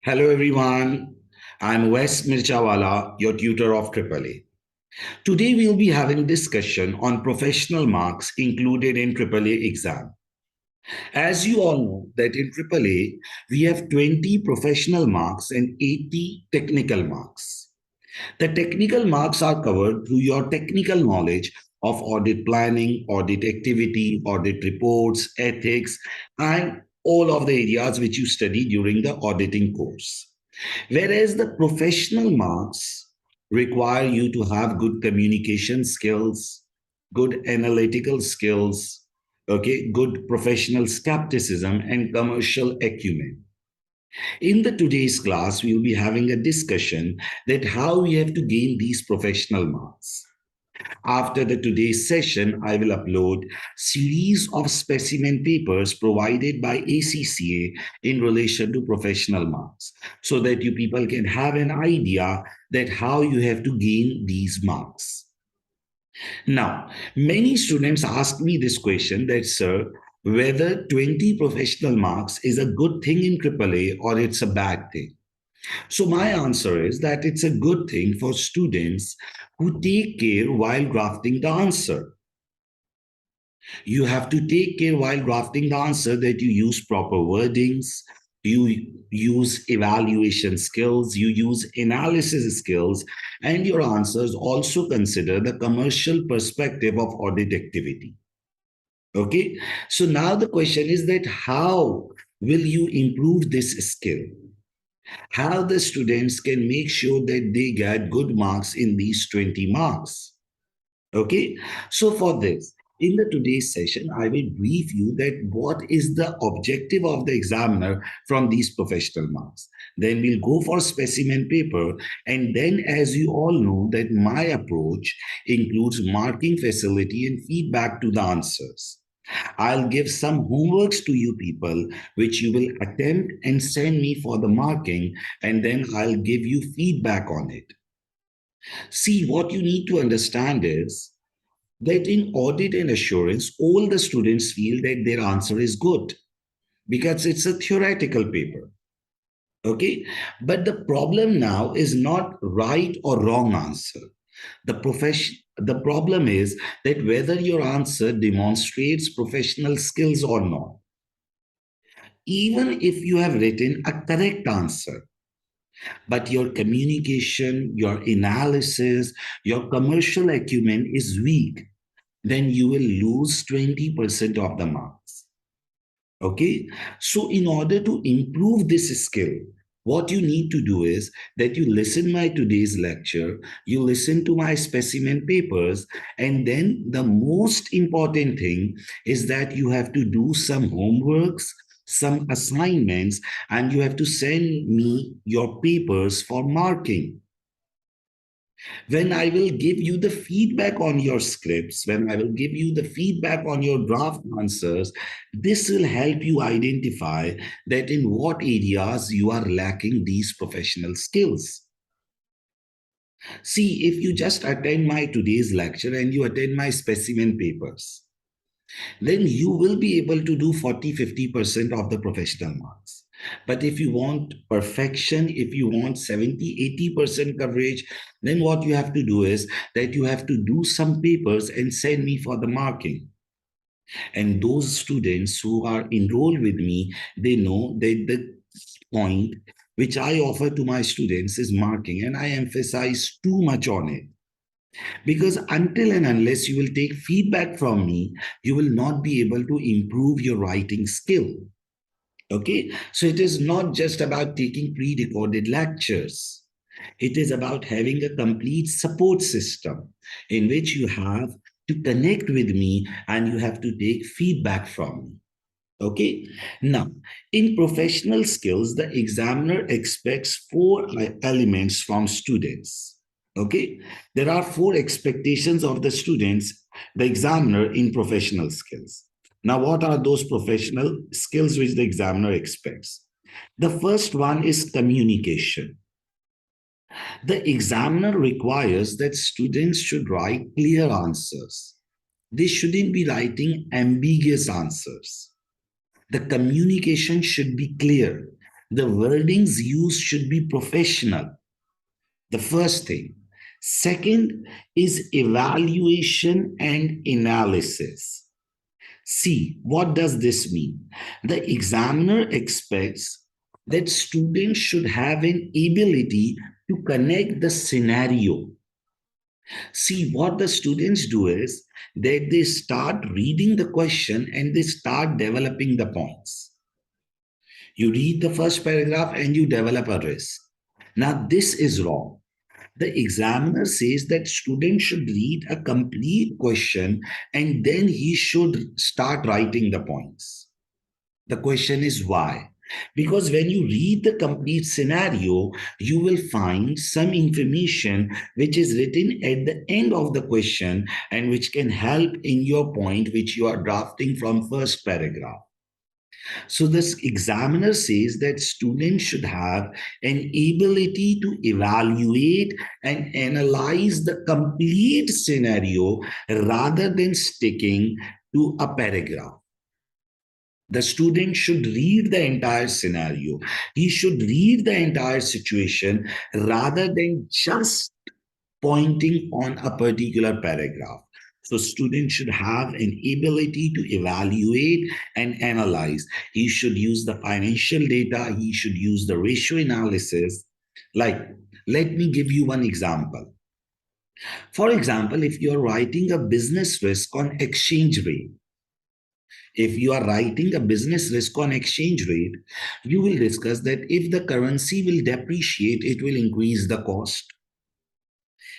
Hello everyone, I'm Owais Mirchawala, your tutor of AAA. Today we'll be having discussion on professional marks included in AAA exam. As you all know that in AAA we have 20 professional marks and 80 technical marks. The technical marks are covered through your technical knowledge of audit planning, audit activity, audit reports, ethics, and all of the areas which you study during the auditing course. Whereas the professional marks require you to have good communication skills, good analytical skills, okay, good professional skepticism, and commercial acumen. In the today's class, we will be having a discussion that how we have to gain these professional marks. After the today's session, I will upload series of specimen papers provided by ACCA in relation to professional marks so that you people can have an idea that how you have to gain these marks. Now, many students ask me this question that, sir, whether 20 professional marks is a good thing in AAA or it's a bad thing. So my answer is that it's a good thing for students who take care while drafting the answer. You have to take care while drafting the answer that you use proper wordings, you use evaluation skills, you use analysis skills, and your answers also consider the commercial perspective of audit activity. Okay, so now the question is that how will you improve this skill? How the students can make sure that they get good marks in these 20 marks. Okay, so for this, in the today's session, I will brief you that what is the objective of the examiner from these professional marks. Then we'll go for specimen paper. And then as you all know that my approach includes marking facility and feedback to the answers. I'll give some homeworks to you people, which you will attempt and send me for the marking, and then I'll give you feedback on it. See, what you need to understand is that in audit and assurance, all the students feel that their answer is good because it's a theoretical paper. Okay, but the problem now is not right or wrong answer. The problem is that whether your answer demonstrates professional skills or not. Even if you have written a correct answer, but your communication, your analysis, your commercial acumen is weak, then you will lose 20% of the marks. Okay, so in order to improve this skill, what you need to do is that you listen my today's lecture, you listen to my specimen papers, and then the most important thing is that you have to do some homeworks, some assignments, and you have to send me your papers for marking. When I will give you the feedback on your scripts, when I will give you the feedback on your draft answers, this will help you identify that in what areas you are lacking these professional skills. See, if you just attend my today's lecture and you attend my specimen papers, then you will be able to do 40-50% of the professional marks. But if you want perfection, if you want 70-80% coverage, then what you have to do is that you have to do some papers and send me for the marking. And those students who are enrolled with me, they know that the point which I offer to my students is marking, and I emphasize too much on it. Because until and unless you will take feedback from me, you will not be able to improve your writing skill. Okay, so it is not just about taking pre-recorded lectures. It is about having a complete support system in which you have to connect with me and you have to take feedback from me. Okay, now in professional skills, the examiner expects 4 elements from students. Okay, there are 4 expectations of the students, the examiner in professional skills. Now, what are those professional skills which the examiner expects? The first one is communication. The examiner requires that students should write clear answers. They shouldn't be writing ambiguous answers. The communication should be clear. The wordings used should be professional. The first thing. Second is evaluation and analysis. See, what does this mean? The examiner expects that students should have an ability to connect the scenario. See, what the students do is that they start reading the question and they start developing the points. You read the first paragraph and you develop a risk. Now, this is wrong. The examiner says that student should read a complete question and then he should start writing the points. The question is why? Because when you read the complete scenario, you will find some information which is written at the end of the question and which can help in your point which you are drafting from first paragraph. So this examiner says that students should have an ability to evaluate and analyze the complete scenario rather than sticking to a paragraph. The student should read the entire scenario. He should read the entire situation rather than just pointing on a particular paragraph. So students should have an ability to evaluate and analyze. He should use the financial data. He should use the ratio analysis. Like, let me give you one example. For example, if you're writing a business risk on exchange rate, if you are writing a business risk on exchange rate, you will discuss that if the currency will depreciate, it will increase the cost.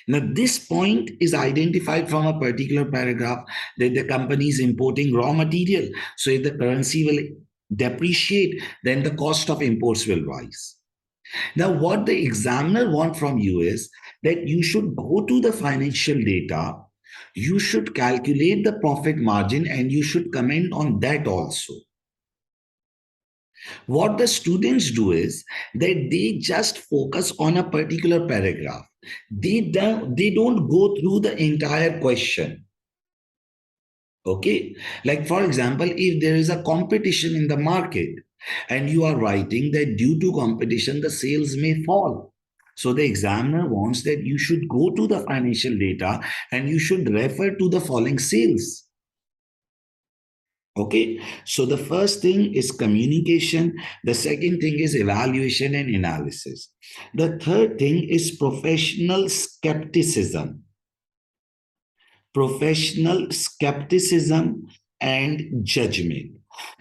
Now, this point is identified from a particular paragraph that the company is importing raw material. So if the currency will depreciate, then the cost of imports will rise. Now, what the examiner wants from you is that you should go to the financial data, you should calculate the profit margin, and you should comment on that also. What the students do is that they just focus on a particular paragraph. They don't go through the entire question. Okay, like for example, if there is a competition in the market and you are writing that due to competition the sales may fall, so the examiner wants that you should go to the financial data and you should refer to the falling sales. Okay, so the first thing is communication. The second thing is evaluation and analysis. The third thing is professional skepticism. Professional skepticism and judgment.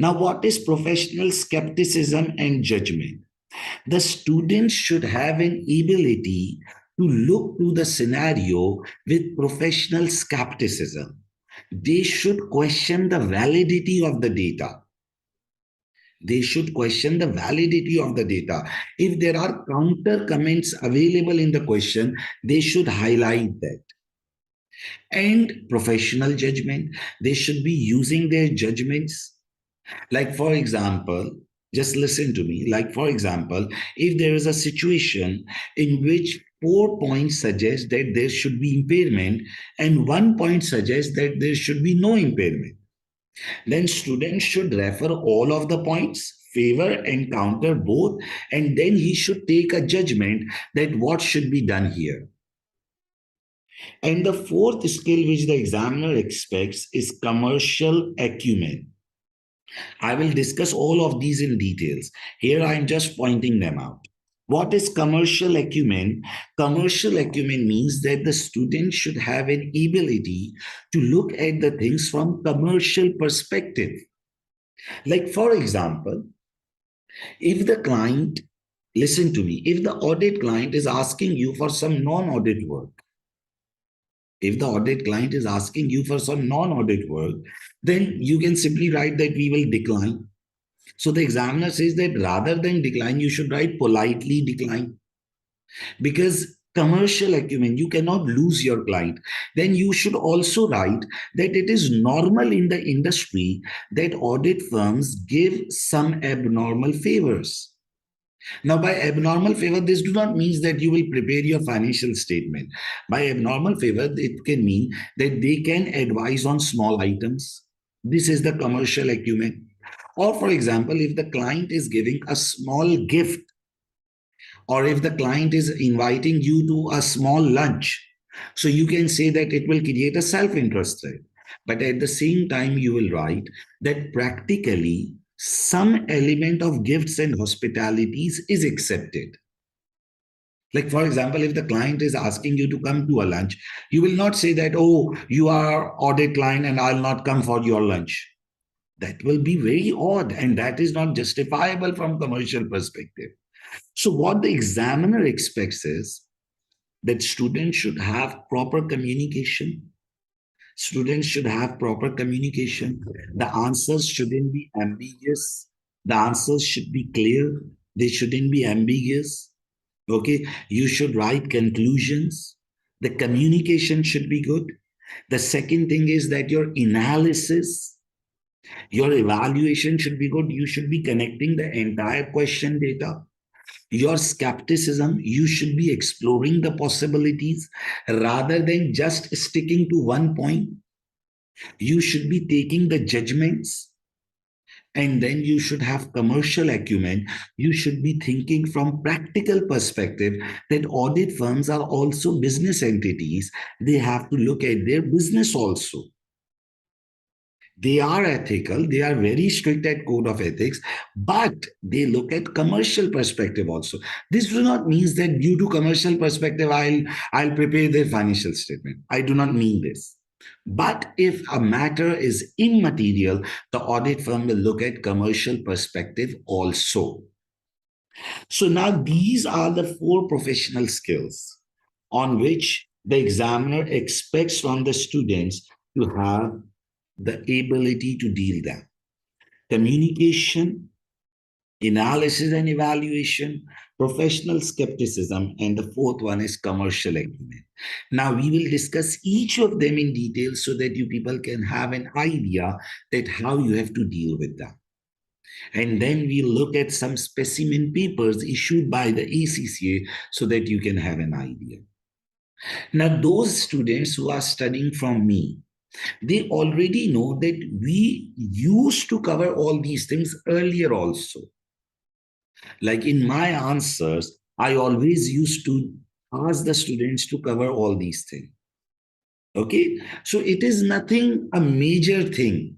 Now, what is professional skepticism and judgment? The students should have an ability to look to the scenario with professional skepticism. They should question the validity of the data. They should question the validity of the data. If there are counter comments available in the question, they should highlight that. And professional judgment, they should be using their judgments. Like, for example, just listen to me. Like, for example, if there is a situation in which 4 points suggest that there should be impairment and 1 point suggests that there should be no impairment, then students should refer all of the points, favor and counter both, and then he should take a judgment that what should be done here. And the fourth skill which the examiner expects is commercial acumen. I will discuss all of these in details. Here I am just pointing them out. What is commercial acumen? Commercial acumen means that the student should have an ability to look at the things from commercial perspective. Like, for example, if the client, listen to me, if the audit client is asking you for some non-audit work, if the audit client is asking you for some non-audit work, then you can simply write that we will decline. So the examiner says that rather than decline, you should write politely decline. Because commercial acumen, you cannot lose your client. Then you should also write that it is normal in the industry that audit firms give some abnormal favors. Now, by abnormal favor, this do not mean that you will prepare your financial statement. By abnormal favor, it can mean that they can advise on small items. This is the commercial acumen. Or for example, if the client is giving a small gift, or if the client is inviting you to a small lunch, so you can say that it will create a self-interest rate. But at the same time, you will write that practically some element of gifts and hospitalities is accepted. Like, for example, if the client is asking you to come to a lunch, you will not say that, oh, you are audit client and I'll not come for your lunch. That will be very odd, and that is not justifiable from commercial perspective. So what the examiner expects is that students should have proper communication. Students should have proper communication. The answers shouldn't be ambiguous. The answers should be clear. They shouldn't be ambiguous. Okay, you should write conclusions. The communication should be good. The second thing is that your analysis, your evaluation should be good. You should be connecting the entire question data. Your skepticism, you should be exploring the possibilities rather than just sticking to one point. You should be taking the judgments, and then you should have commercial acumen. You should be thinking from practical perspective that audit firms are also business entities. They have to look at their business also. They are ethical, they are very strict at code of ethics, but they look at commercial perspective also. This do not mean that due to commercial perspective, I'll prepare their financial statement. I do not mean this. But if a matter is immaterial, the audit firm will look at commercial perspective also. So now these are the 4 professional skills on which the examiner expects from the students to have the ability to deal them. Communication, analysis and evaluation, professional skepticism, and the 4th one is commercial acumen. Now we will discuss each of them in detail so that you people can have an idea that how you have to deal with them. And then we'll look at some specimen papers issued by the ACCA so that you can have an idea. Now those students who are studying from me, they already know that we used to cover all these things earlier also. Like in my answers, I always used to ask the students to cover all these things. Okay, so it is nothing a major thing.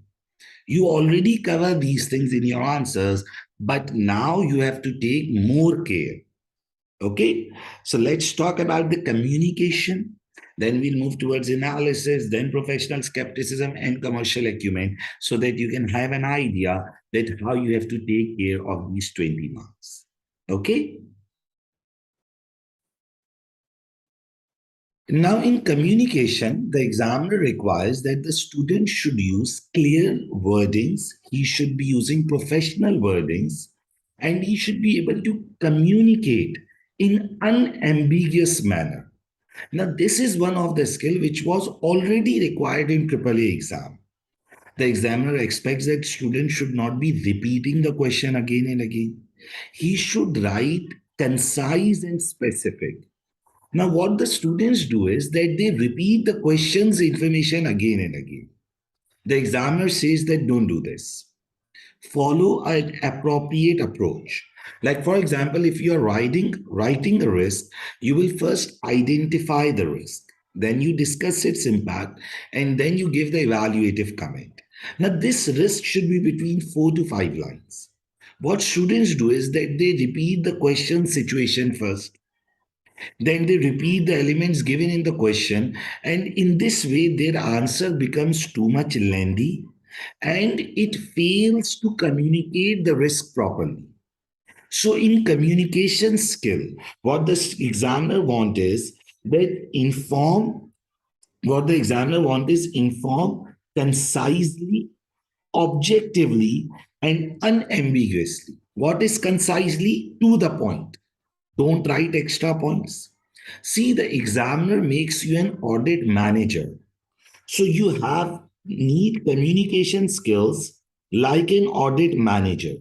You already cover these things in your answers, but now you have to take more care. Okay, so let's talk about the communication. Then we'll move towards analysis, then professional skepticism and commercial acumen, so that you can have an idea that how you have to take care of these 20 marks. Okay. Now, in communication, the examiner requires that the student should use clear wordings. He should be using professional wordings, and he should be able to communicate in unambiguous manner. Now, this is one of the skill which was already required in AAA exam. The examiner expects that students should not be repeating the question again and again. He should write concise and specific. Now, what the students do is that they repeat the question's information again and again. The examiner says that don't do this. Follow an appropriate approach. Like, for example, if you're writing a risk, you will first identify the risk, then you discuss its impact, and then you give the evaluative comment. Now, this risk should be between 4 to 5 lines. What students do is that they repeat the question situation first, then they repeat the elements given in the question, and in this way, their answer becomes too much lengthy and it fails to communicate the risk properly. So, in communication skill, what the examiner wants is that inform concisely, objectively, and unambiguously. What is concisely? To the point. Don't write extra points. See, the examiner makes you an audit manager. So you have need communication skills like an audit manager.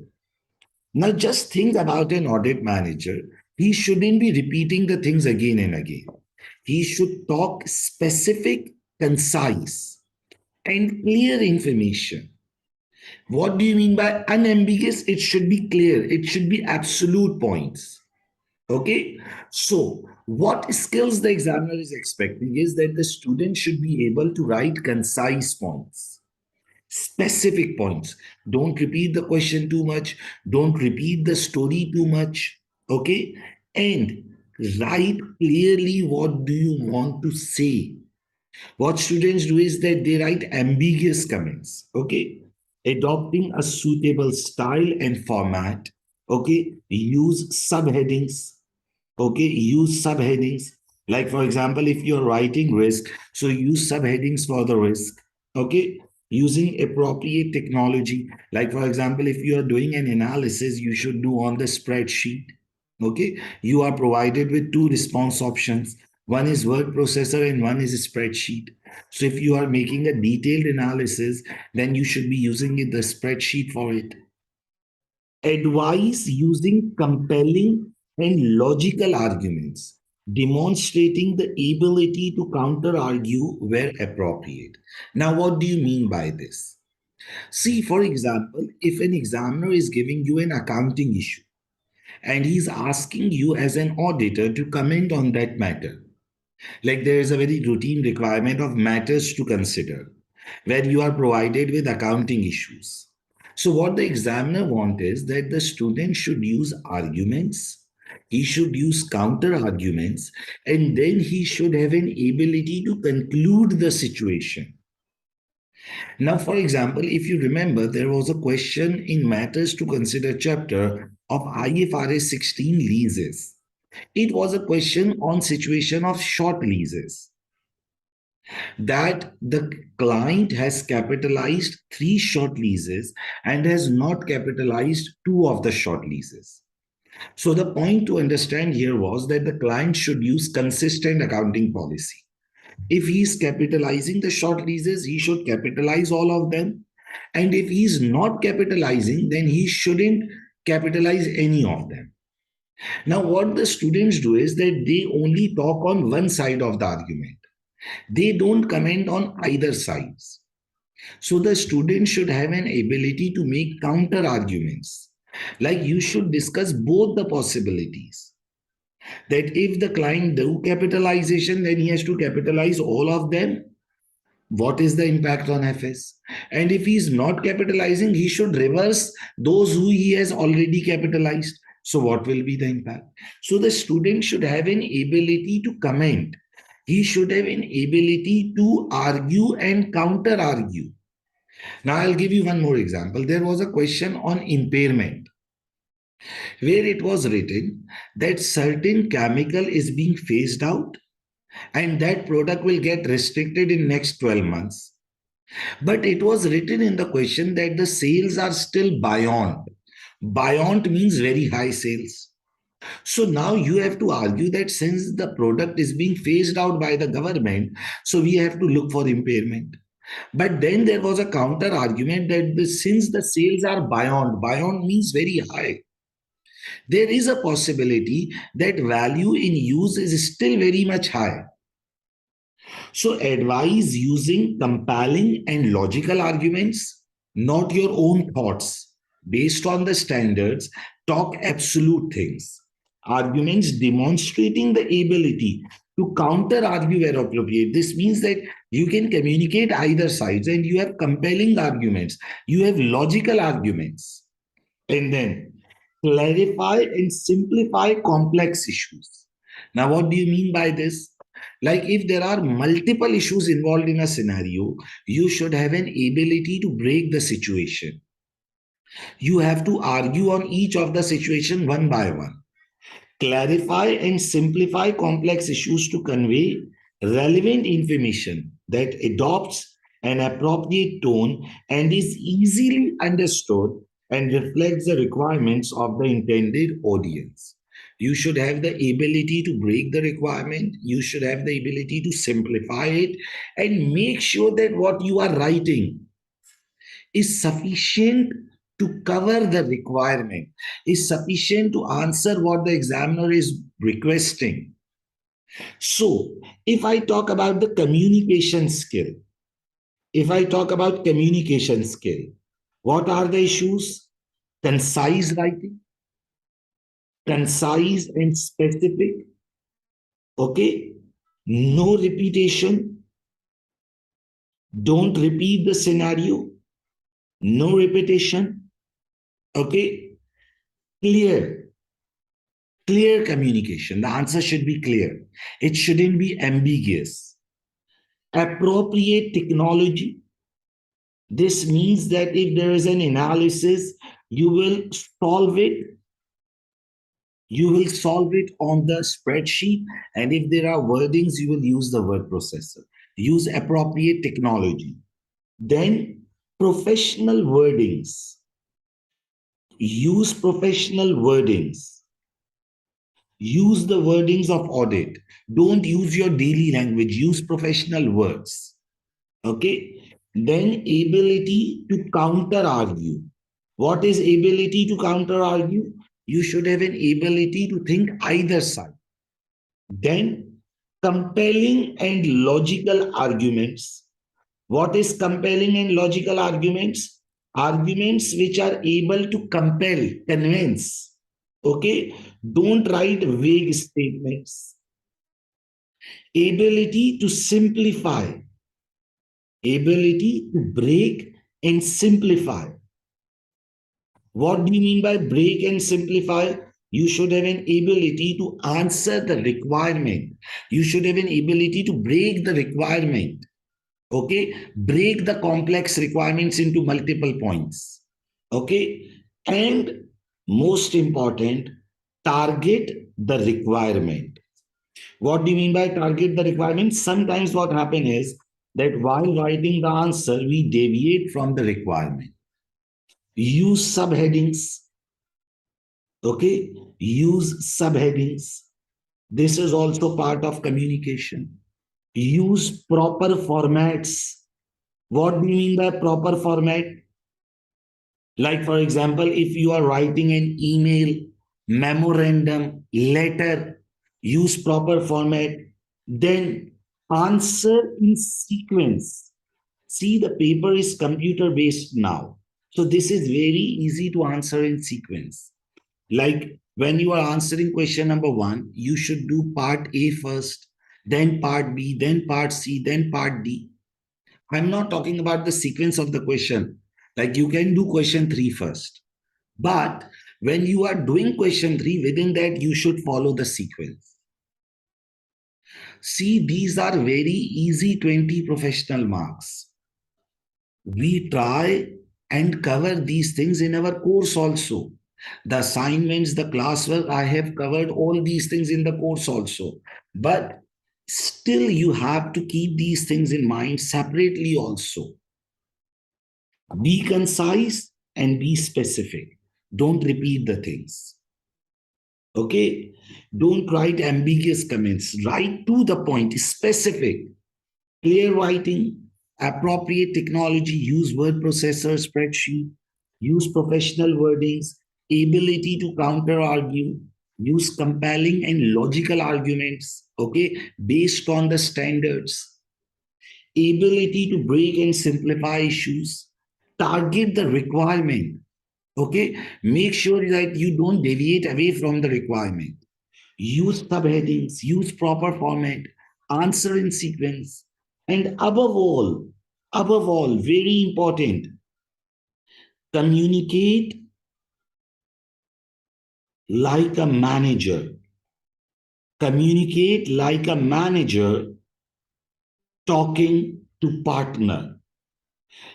Now just think about an audit manager. He shouldn't be repeating the things again and again. He should talk specific, concise, and clear information. What do you mean by unambiguous? It should be clear. It should be absolute points. Okay. So, what skills the examiner is expecting is that the student should be able to write concise points, specific points. Don't repeat the question too much. Don't repeat the story too much. Okay. And write clearly what do you want to say. What students do is that they write ambiguous comments, okay? Adopting a suitable style and format, okay? Use subheadings, okay? Use subheadings. Like, for example, if you're writing risk, so use subheadings for the risk, okay? Using appropriate technology. Like, for example, if you are doing an analysis, you should do on the spreadsheet, okay? You are provided with two response options. One is word processor and one is a spreadsheet. So if you are making a detailed analysis, then you should be using the spreadsheet for it. Advise using compelling and logical arguments, demonstrating the ability to counter argue where appropriate. Now, what do you mean by this? See, for example, if an examiner is giving you an accounting issue and he's asking you as an auditor to comment on that matter, like there is a very routine requirement of matters to consider where you are provided with accounting issues. So, what the examiner wants is that the student should use arguments, he should use counter arguments, and then he should have an ability to conclude the situation. Now, for example, if you remember, there was a question in Matters to Consider chapter of IFRS 16 leases. It was a question on situation of short leases, that the client has capitalized three short leases and has not capitalized two of the short leases. So the point to understand here was that the client should use consistent accounting policy. If he is capitalizing the short leases, he should capitalize all of them. And if he is not capitalizing, then he shouldn't capitalize any of them. Now, what the students do is that they only talk on one side of the argument. They don't comment on either sides. So the student should have an ability to make counter arguments. Like you should discuss both the possibilities. That if the client do capitalization, then he has to capitalize all of them. What is the impact on FS? And if he is not capitalizing, he should reverse those who he has already capitalized. So what will be the impact? So the student should have an ability to comment. He should have an ability to argue and counter argue. Now I'll give you one more example. There was a question on impairment where it was written that certain chemical is being phased out and that product will get restricted in next 12 months. But it was written in the question that the sales are still buoyant. Buoyant means very high sales. So now you have to argue that since the product is being phased out by the government, so we have to look for impairment. But then there was a counter argument that since the sales are buoyant means very high, there is a possibility that value in use is still very much high. So advise using compelling and logical arguments, not your own thoughts. Based on the standards, talk absolute things. Arguments demonstrating the ability to counter argue where appropriate. This means that you can communicate either sides and you have compelling arguments, you have logical arguments. And then clarify and simplify complex issues. Now, what do you mean by this? Like if there are multiple issues involved in a scenario, you should have an ability to break the situation. You have to argue on each of the situation one by one. Clarify and simplify complex issues to convey relevant information that adopts an appropriate tone and is easily understood and reflects the requirements of the intended audience. You should have the ability to break the requirement. You should have the ability to simplify it and make sure that what you are writing is sufficient to cover the requirement, is sufficient to answer what the examiner is requesting. So, if I talk about the communication skill, if I talk about communication skill, What are the issues? Concise writing, concise and specific. Okay. No repetition. Don't repeat the scenario. No repetition. Okay. Clear. Clear communication. The answer should be clear. It shouldn't be ambiguous. Appropriate technology. This means that if there is an analysis, you will solve it. You will solve it on the spreadsheet. And if there are wordings, you will use the word processor. Use appropriate technology. Then professional wordings. Use professional wordings. Use the wordings of audit. Don't use your daily language. Use professional words. Okay. Then ability to counter argue. What is ability to counter argue? You should have an ability to think either side. Then compelling and logical arguments. What is compelling and logical arguments? Arguments which are able to compel, convince. Okay. Don't write vague statements. Ability to simplify. Ability to break and simplify. What do you mean by break and simplify? You should have an ability to answer the requirement. You should have an ability to break the requirement. Okay. Break the complex requirements into multiple points. Okay. And most important, target the requirement. What do you mean by target the requirement? Sometimes what happens is that while writing the answer, we deviate from the requirement. Use subheadings. Okay. Use subheadings. This is also part of communication. Use proper formats. What do you mean by proper format? Like, for example, if you are writing an email, memorandum, letter, use proper format. Then answer in sequence. See, the paper is computer based now. So this is very easy to answer in sequence. Like when you are answering question number 1, you should do part A first, then part B, then part C, then part D. I'm not talking about the sequence of the question. Like you can do question 3 first. But when you are doing question 3, within that, you should follow the sequence. See, these are very easy 20 professional marks. We try and cover these things in our course also. The assignments, the classwork, I have covered all these things in the course also. But still, you have to keep these things in mind separately also. Be concise and be specific. Don't repeat the things. Okay? Don't write ambiguous comments. Write to the point, specific. Clear writing, appropriate technology, use word processor, spreadsheet, use professional wordings, ability to counter argue, use compelling and logical arguments, okay, based on the standards, ability to break and simplify issues, target the requirement, okay, make sure that you don't deviate away from the requirement, use subheadings, use proper format, answer in sequence, and above all, very important, communicate like a manager. Communicate like a manager talking to partner.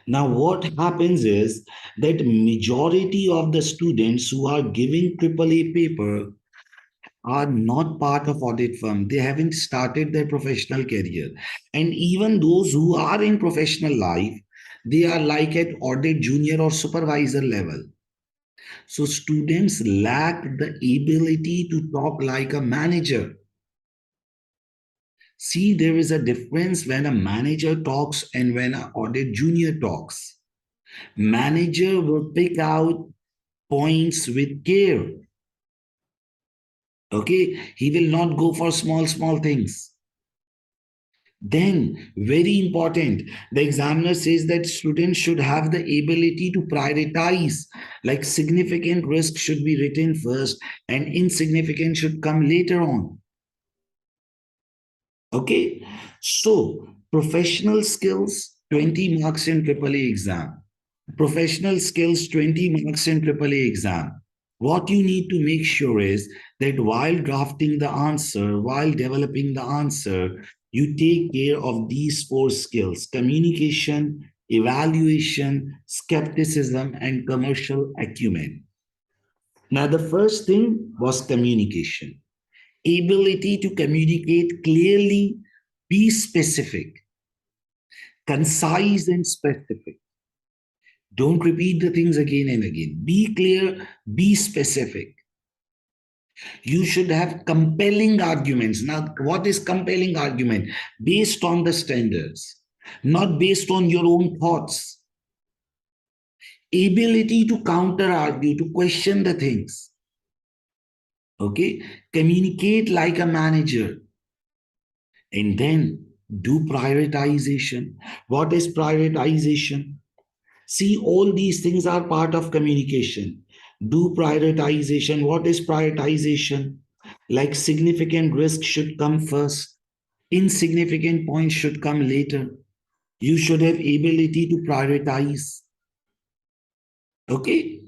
Now, what happens is that majority of the students who are giving AAA paper are not part of audit firm. They haven't started their professional career. And even those who are in professional life, they are like at audit junior or supervisor level. So students lack the ability to talk like a manager. See, there is a difference when a manager talks and when an audit junior talks. Manager will pick out points with care. Okay, he will not go for small things. Then, very important, the examiner says that students should have the ability to prioritize, like significant risk should be written first and insignificant should come later on. Okay, so professional skills, 20 marks in AAA exam. Professional skills, 20 marks in AAA exam. What you need to make sure is that while drafting the answer, while developing the answer, you take care of these four skills: communication, evaluation, skepticism, and commercial acumen. Now, the first thing was communication, ability to communicate clearly, be specific, concise, and specific. Don't repeat the things again and again. Be clear, be specific. You should have compelling arguments. Now, what is compelling argument? Based on the standards, not based on your own thoughts. Ability to counter argue, to question the things. Okay? Communicate like a manager. And then do prioritization. What is prioritization? See, all these things are part of communication. Do prioritization. What is prioritization? Like significant risk should come first, insignificant points should come later. You should have ability to prioritize. Okay?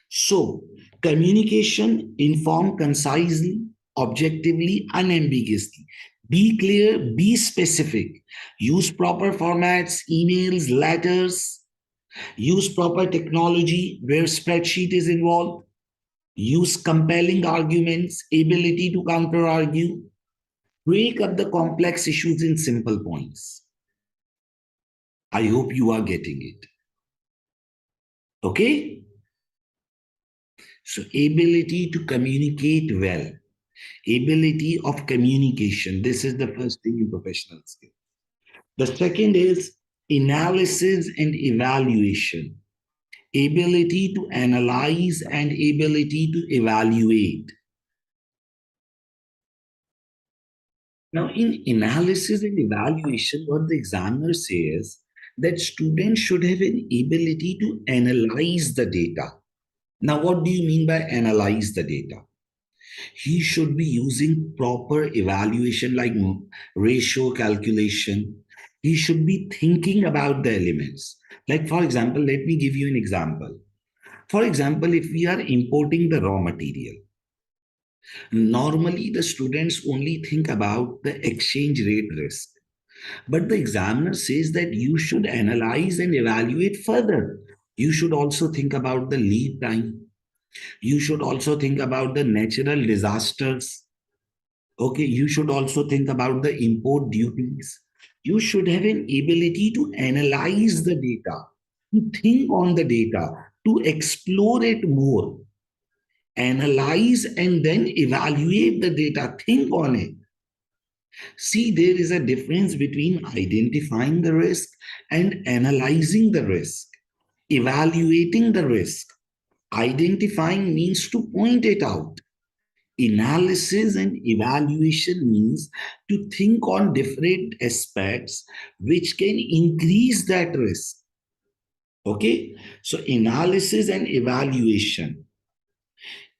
So, communication, inform concisely, objectively, unambiguously. Be clear, be specific. Use proper formats, emails, letters. Use proper technology where spreadsheet is involved. Use compelling arguments, ability to counter argue. Break up the complex issues in simple points. I hope you are getting it. Okay? So, ability to communicate well, ability of communication. This is the first thing in professional skill. The second is analysis and evaluation, ability to analyze and ability to evaluate. Now, in analysis and evaluation, what the examiner says that students should have an ability to analyze the data. Now, what do you mean by analyze the data? He should be using proper evaluation like ratio calculation. He should be thinking about the elements. Like, for example, let me give you an example. For example, if we are importing the raw material, normally the students only think about the exchange rate risk. But the examiner says that you should analyze and evaluate further. You should also think about the lead time. You should also think about the natural disasters. Okay, you should also think about the import duties. You should have an ability to analyze the data, to think on the data, to explore it more, analyze and then evaluate the data, think on it. See, there is a difference between identifying the risk and analyzing the risk, evaluating the risk. Identifying means to point it out. Analysis and evaluation means to think on different aspects which can increase that risk. Okay, so analysis and evaluation.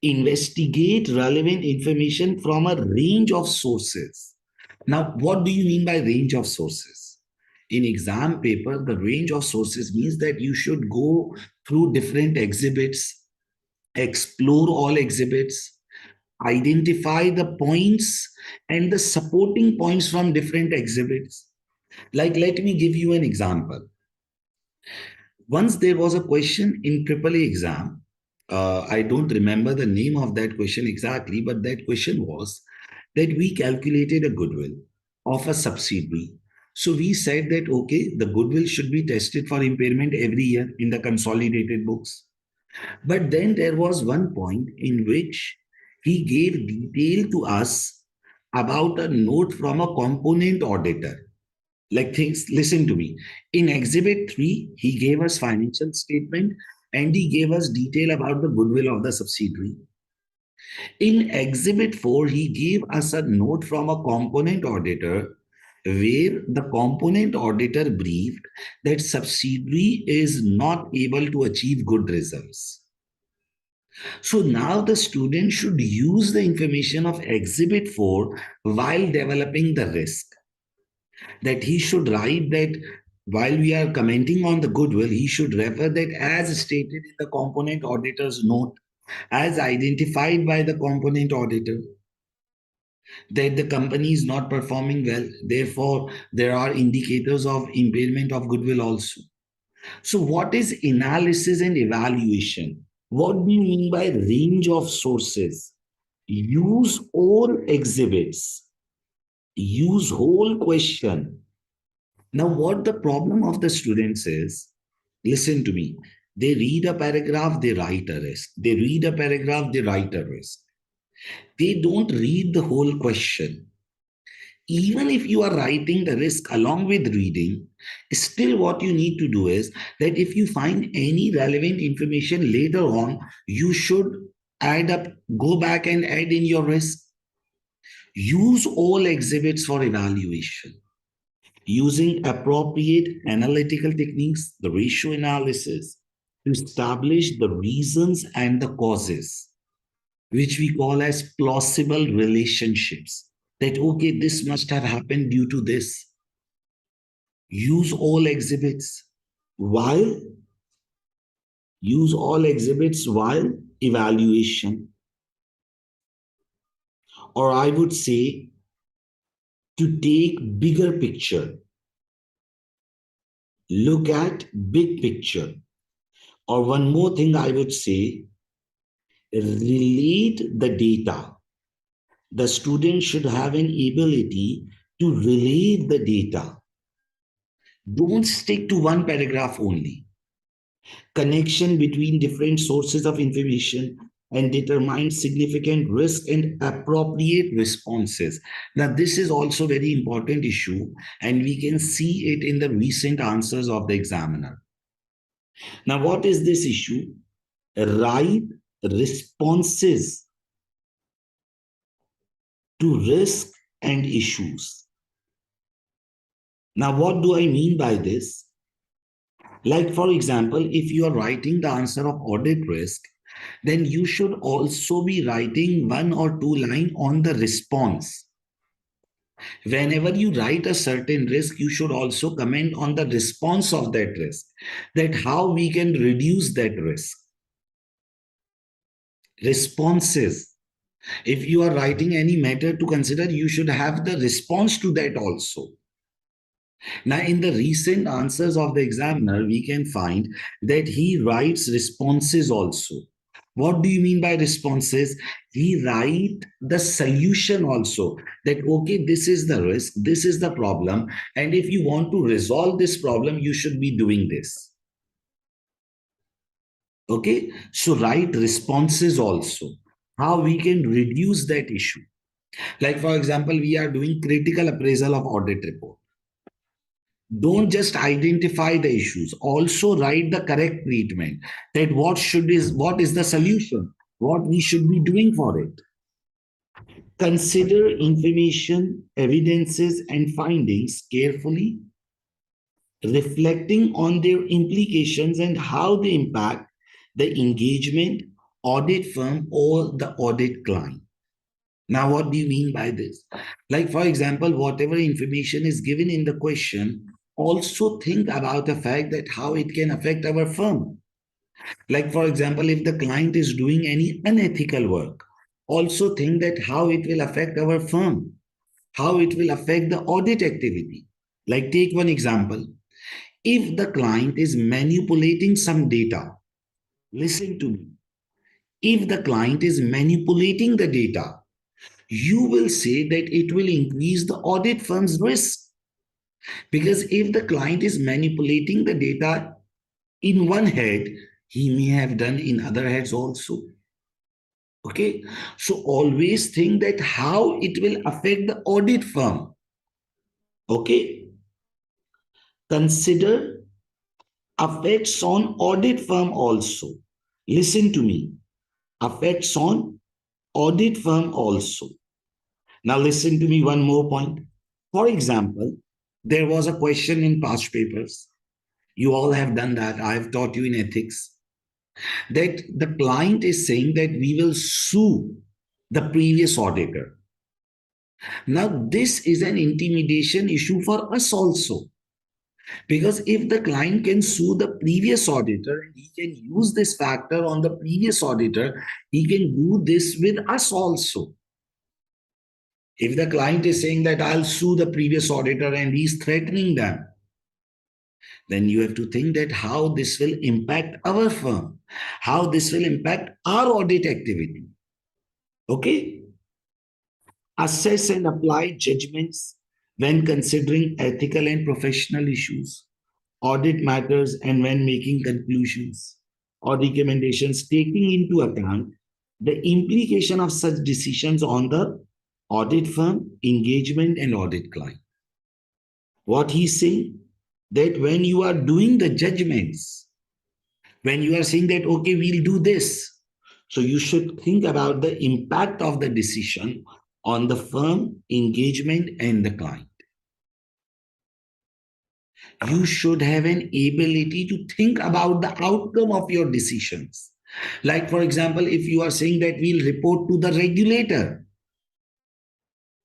Investigate relevant information from a range of sources. Now, what do you mean by range of sources? In exam paper, the range of sources means that you should go through different exhibits, explore all exhibits, identify the points and the supporting points from different exhibits. Like, let me give you an example. Once there was a question in AAA exam. I don't remember the name of that question exactly, but that question was that we calculated a goodwill of a subsidiary. So we said that, okay, the goodwill should be tested for impairment every year in the consolidated books. But then there was one point in which he gave detail to us about a note from a component auditor. Like things, listen to me. In Exhibit 3, he gave us financial statement and he gave us detail about the goodwill of the subsidiary. In Exhibit 4, he gave us a note from a component auditor where the component auditor briefed that subsidiary is not able to achieve good results. So now the student should use the information of Exhibit 4 while developing the risk. That he should write that while we are commenting on the goodwill, he should refer that as stated in the component auditor's note, as identified by the component auditor, that the company is not performing well. Therefore, there are indicators of impairment of goodwill also. So, what is analysis and evaluation? What do you mean by range of sources? Use all exhibits. Use whole question. Now, what the problem of the students is, listen to me. They read a paragraph, they write a risk. They read a paragraph, they write a risk. They don't read the whole question. Even if you are writing the risk along with reading, still what you need to do is that if you find any relevant information later on, you should add up, go back and add in your risk. Use all exhibits for evaluation. Using appropriate analytical techniques, the ratio analysis, to establish the reasons and the causes, which we call as plausible relationships. That, okay, this must have happened due to this. Use all exhibits while evaluation, or I would say to take bigger picture. Look at big picture. Or one more thing I would say, relate the data. The student should have an ability to relate the data. Don't stick to one paragraph only. Connection between different sources of information and determine significant risk and appropriate responses. Now, this is also a very important issue, and we can see it in the recent answers of the examiner. Now, what is this issue? Write responses to risk and issues. Now, what do I mean by this? Like, for example, if you are writing the answer of audit risk, then you should also be writing 1 or 2 lines on the response. Whenever you write a certain risk, you should also comment on the response of that risk, that how we can reduce that risk. Responses. If you are writing any matter to consider, you should have the response to that also. Now, in the recent answers of the examiner, we can find that he writes responses also. What do you mean by responses? He write the solution also, that, okay, this is the risk, this is the problem, and if you want to resolve this problem, you should be doing this. Okay, so write responses also, how we can reduce that issue. Like, for example, we are doing critical appraisal of audit report. Don't just identify the issues, also write the correct treatment, that what is the solution, what we should be doing for it. Consider information, evidences, and findings carefully, reflecting on their implications and how they impact the engagement, audit firm, or the audit client. Now, what do you mean by this? Like, for example, whatever information is given in the question, also think about the fact that how it can affect our firm. Like, for example, if the client is doing any unethical work, also think that how it will affect our firm, how it will affect the audit activity. Like, take one example. If the client is manipulating some data, listen to me. If the client is manipulating the data, you will say that it will increase the audit firm's risk. Because if the client is manipulating the data in one head, he may have done in other heads also. Okay, so always think that how it will affect the audit firm. Okay, consider effects on audit firm also. Listen to me, effects on audit firm also. Now listen to me one more point. For example, there was a question in past papers. You all have done that. I have taught you in ethics that the client is saying that we will sue the previous auditor. Now, this is an intimidation issue for us also. Because if the client can sue the previous auditor and he can use this factor on the previous auditor, he can do this with us also. If the client is saying that I'll sue the previous auditor and he's threatening them, then you have to think that how this will impact our firm, how this will impact our audit activity. Okay? Assess and apply judgments when considering ethical and professional issues, audit matters, and when making conclusions or recommendations, taking into account the implication of such decisions on the audit firm, engagement, and audit client. What he's saying, that when you are doing the judgments, when you are saying that, okay, we'll do this, so you should think about the impact of the decision on the firm, engagement, and the client. You should have an ability to think about the outcome of your decisions. Like, for example, if you are saying that we'll report to the regulator,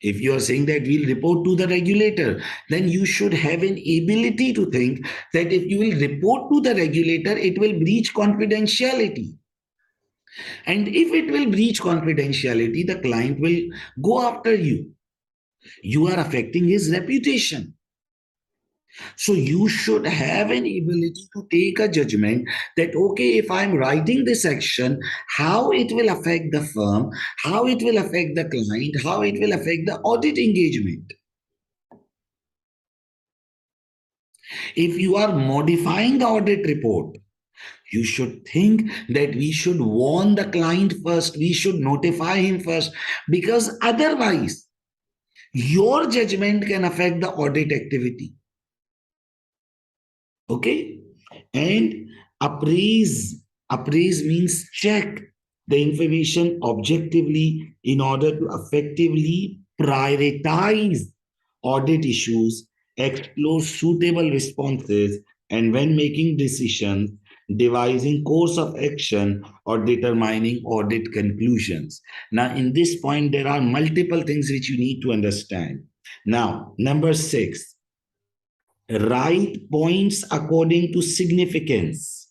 if you are saying that we'll report to the regulator, then you should have an ability to think that if you will report to the regulator, it will breach confidentiality. And if it will breach confidentiality, the client will go after you. You are affecting his reputation. So you should have an ability to take a judgment that, okay, if I'm writing this action, how it will affect the firm, how it will affect the client, how it will affect the audit engagement. If you are modifying the audit report, you should think that we should warn the client first, we should notify him first, because otherwise your judgment can affect the audit activity. Okay? And appraise means check the information objectively in order to effectively prioritize audit issues, explore suitable responses, and when making decisions, devising course of action or determining audit conclusions. Now, in this point, there are multiple things which you need to understand. Now, number 6, write points according to significance.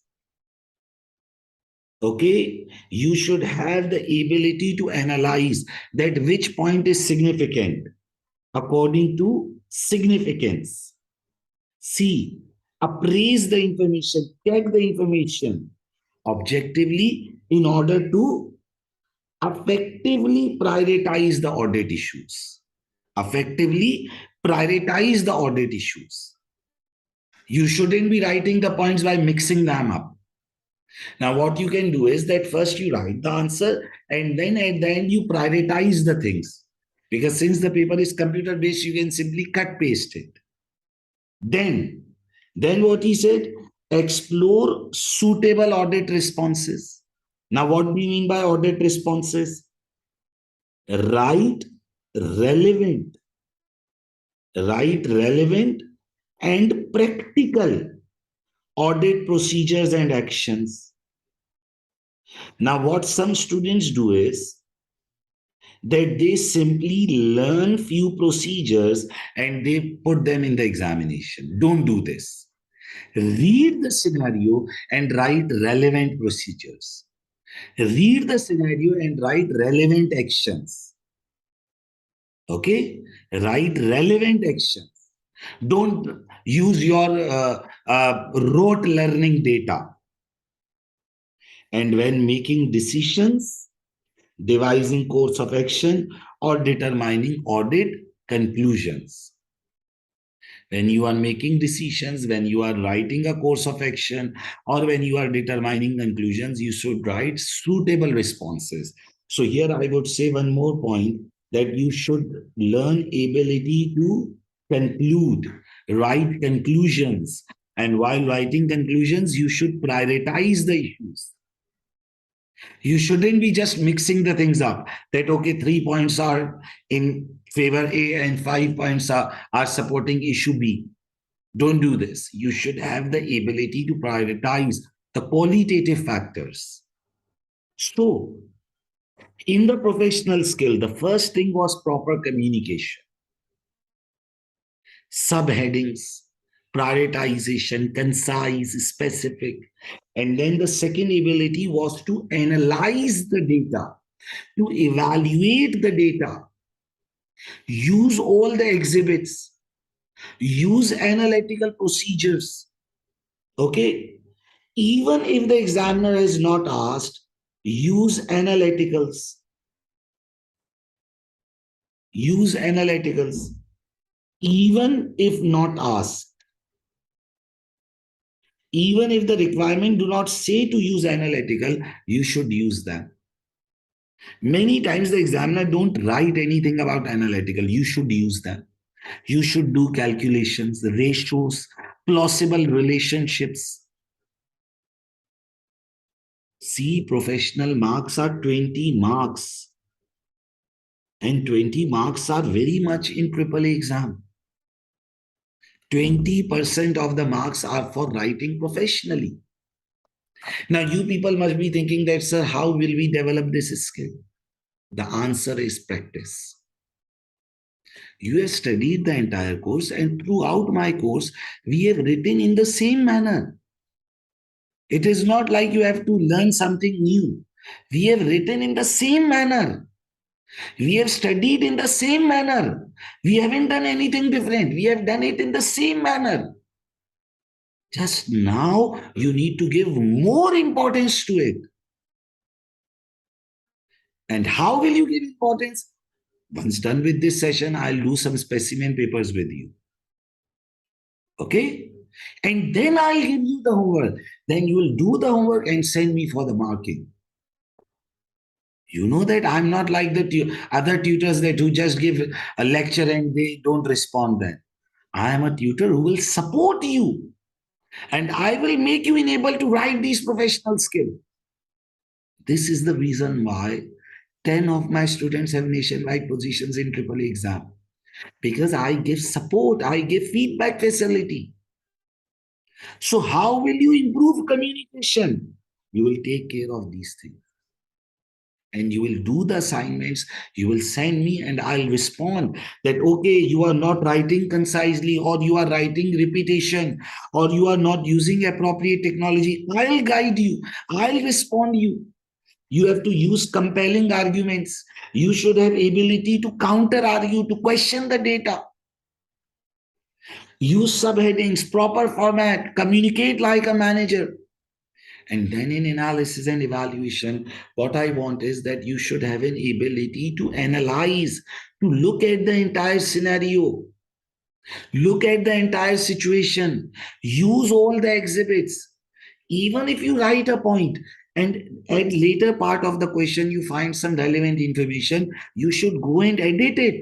Okay, you should have the ability to analyze that which point is significant according to significance. C, appraise the information, check the information objectively in order to effectively prioritize the audit issues. Effectively prioritize the audit issues. You shouldn't be writing the points by mixing them up. Now, what you can do is that first you write the answer and then at the end you prioritize the things. Because since the paper is computer based, you can simply cut paste it. Then what he said, explore suitable audit responses. Now, what do we mean by audit responses? Write relevant and practical audit procedures and actions. Now, what some students do is that they simply learn few procedures and they put them in the examination. Don't do this. Read the scenario and write relevant procedures. Read the scenario and write relevant actions. Okay? Write relevant actions. Don't use your rote learning data. And when making decisions, devising course of action, or determining audit conclusions. When you are making decisions, when you are writing a course of action, or when you are determining conclusions, you should write suitable responses. So here I would say one more point, that you should learn ability to conclude, write conclusions. And while writing conclusions, you should prioritize the issues. You shouldn't be just mixing the things up that, okay, 3 points are in favor A and 5 points are supporting issue B. Don't do this. You should have the ability to prioritize the qualitative factors. So, in the professional skill, the first thing was proper communication, subheadings, prioritization, concise, specific. And then the second ability was to analyze the data, to evaluate the data, use all the exhibits, use analytical procedures. Okay. Even if the examiner is not asked, use analyticals. Use analyticals. Even if not asked, even if the requirement do not say to use analytical, you should use them. Many times the examiner don't write anything about analytical. You should use them. You should do calculations, ratios, plausible relationships. See, professional marks are 20 marks. And 20 marks are very much in AAA exam. 20% of the marks are for writing professionally. Now, you people must be thinking that, sir, how will we develop this skill? The answer is practice. You have studied the entire course, and throughout my course, we have written in the same manner. It is not like you have to learn something new. We have written in the same manner. We have studied in the same manner. We haven't done anything different. We have done it in the same manner. Just now, you need to give more importance to it. And how will you give importance? Once done with this session, I'll do some specimen papers with you. Okay? And then I'll give you the homework. Then you will do the homework and send me for the marking. You know that I'm not like the other tutors that who just give a lecture and they don't respond then. I am a tutor who will support you. And I will make you enable to write these professional skills. This is the reason why 10 of my students have nationwide positions in AAA exam. Because I give support, I give feedback facility. So how will you improve communication? You will take care of these things. And you will do the assignments, you will send me and I'll respond that, okay, you are not writing concisely, or you are writing repetition, or you are not using appropriate technology. I'll guide you. I'll respond you. You have to use compelling arguments. You should have ability to counter argue, to question the data. Use subheadings, proper format, communicate like a manager. And then in analysis and evaluation, what I want is that you should have an ability to analyze, to look at the entire scenario, look at the entire situation, use all the exhibits. Even if you write a point and at later part of the question you find some relevant information, you should go and edit it.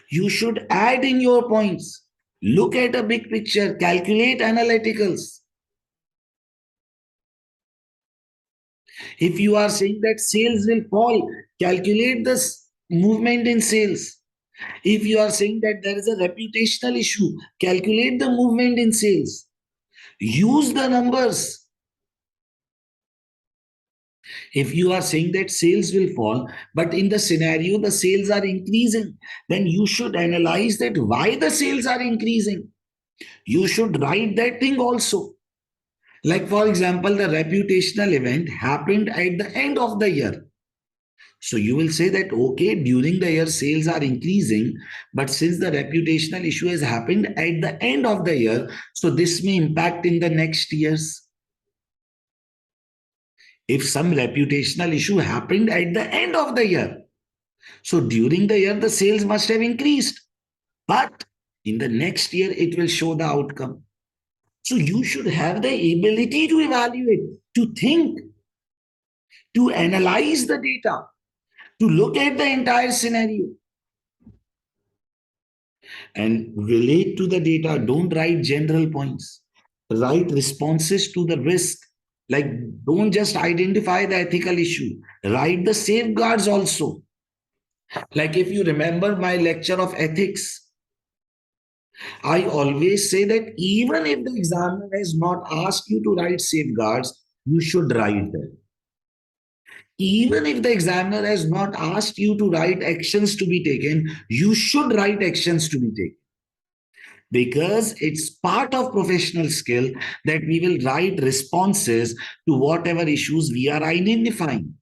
You should add in your points. Look at a big picture, calculate analyticals. If you are saying that sales will fall, calculate the movement in sales. If you are saying that there is a reputational issue, calculate the movement in sales. Use the numbers. If you are saying that sales will fall, but in the scenario the sales are increasing, then you should analyze that why the sales are increasing. You should write that thing also. Like, for example, the reputational event happened at the end of the year. So you will say that, okay, during the year sales are increasing, but since the reputational issue has happened at the end of the year, so this may impact in the next years. If some reputational issue happened at the end of the year, so during the year the sales must have increased, but in the next year it will show the outcome. So you should have the ability to evaluate, to think, to analyze the data, to look at the entire scenario and relate to the data. Don't write general points. Write responses to the risk. Like, don't just identify the ethical issue, write the safeguards also. Like, if you remember my lecture of ethics, I always say that even if the examiner has not asked you to write safeguards, you should write them. Even if the examiner has not asked you to write actions to be taken, you should write actions to be taken, because it's part of professional skill that we will write responses to whatever issues we are identifying.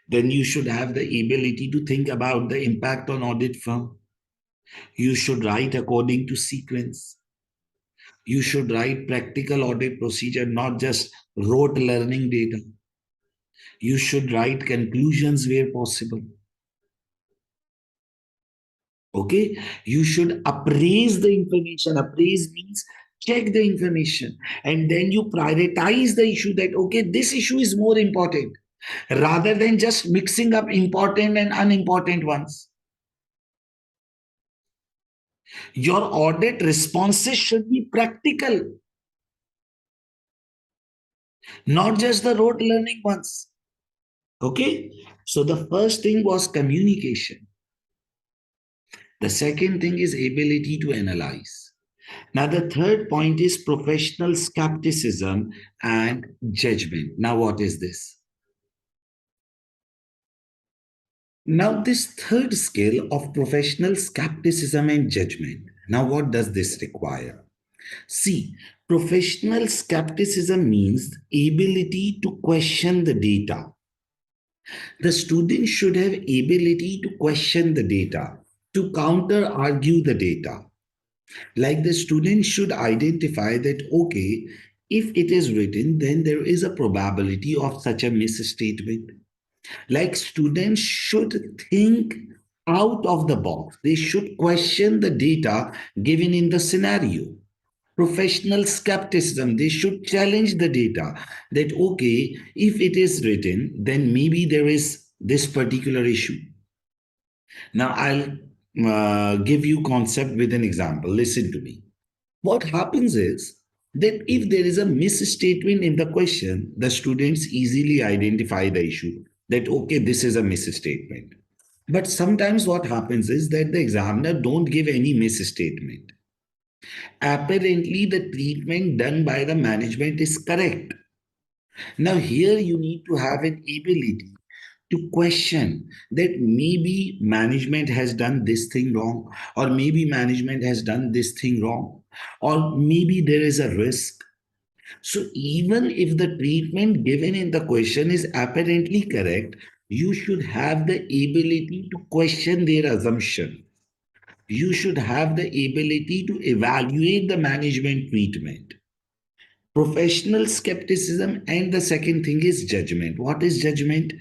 Then you should have the ability to think about the impact on audit firm. You should write according to sequence. You should write practical audit procedure, not just rote learning data. You should write conclusions where possible. Okay, you should appraise the information. Appraise means check the information, and then you prioritize the issue, that okay, this issue is more important, rather than just mixing up important and unimportant ones. Your audit responses should be practical, not just the rote learning ones. Okay, so the first thing was communication. The second thing is ability to analyze. Now, the third point is professional skepticism and judgment. Now, what is this? Now, this third skill of professional skepticism and judgment. Now, what does this require? See, professional skepticism means ability to question the data. The student should have ability to question the data, to counter argue the data. Like, the student should identify that, okay, if it is written, then there is a probability of such a misstatement. Like, students should think out of the box. They should question the data given in the scenario. Professional skepticism, they should challenge the data, that okay, if it is written, then maybe there is this particular issue. Now, I'll give you concept with an example. Listen to me. What happens is that if there is a misstatement in the question, the students easily identify the issue, that okay, this is a misstatement. But sometimes what happens is that the examiner don't give any misstatement. Apparently, the treatment done by the management is correct. Now, here you need to have an ability to question that maybe management has done this thing wrong, or maybe management has done this thing wrong, or maybe there is a risk. So, even if the treatment given in the question is apparently correct, you should have the ability to question their assumption. You should have the ability to evaluate the management treatment. Professional skepticism, and the second thing is judgment. What is judgment?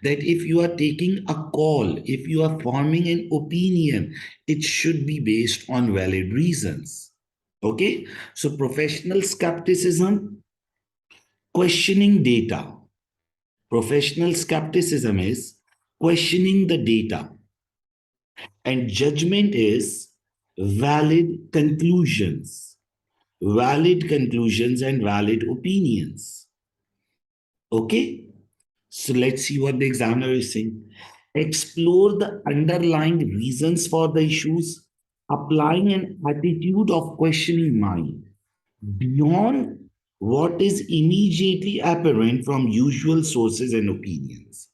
That if you are taking a call, if you are forming an opinion, it should be based on valid reasons. Okay, so professional skepticism, questioning data. Professional skepticism is questioning the data, and judgment is valid conclusions, valid conclusions and valid opinions. Okay, so let's see what the examiner is saying. Explore the underlying reasons for the issues, applying an attitude of questioning mind beyond what is immediately apparent from usual sources and opinions.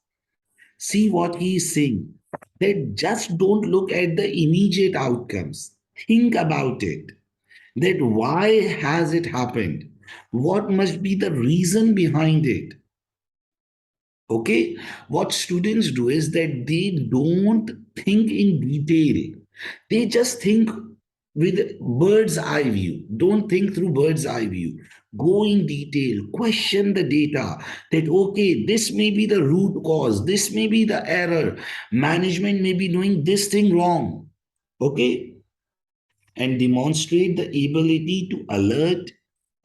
See what he is saying. That just don't look at the immediate outcomes. Think about it. That why has it happened? What must be the reason behind it? Okay, what students do is that they don't think in detail. They just think with bird's eye view. Don't think through bird's eye view. Go in detail, question the data, that okay, this may be the root cause, this may be the error, management may be doing this thing wrong. Okay, and demonstrate the ability to alert,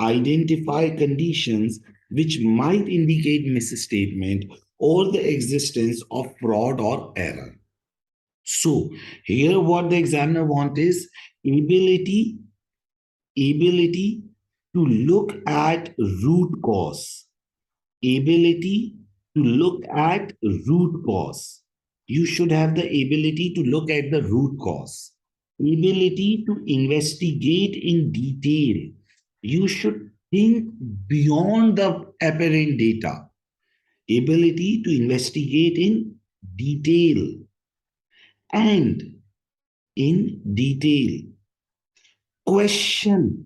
identify conditions which might indicate misstatement or the existence of fraud or error. So, here what the examiner wants is ability to look at root cause. Ability to look at root cause. You should have the ability to look at the root cause. Ability to investigate in detail. You should think beyond the apparent data. Ability to investigate in detail. And in detail. Question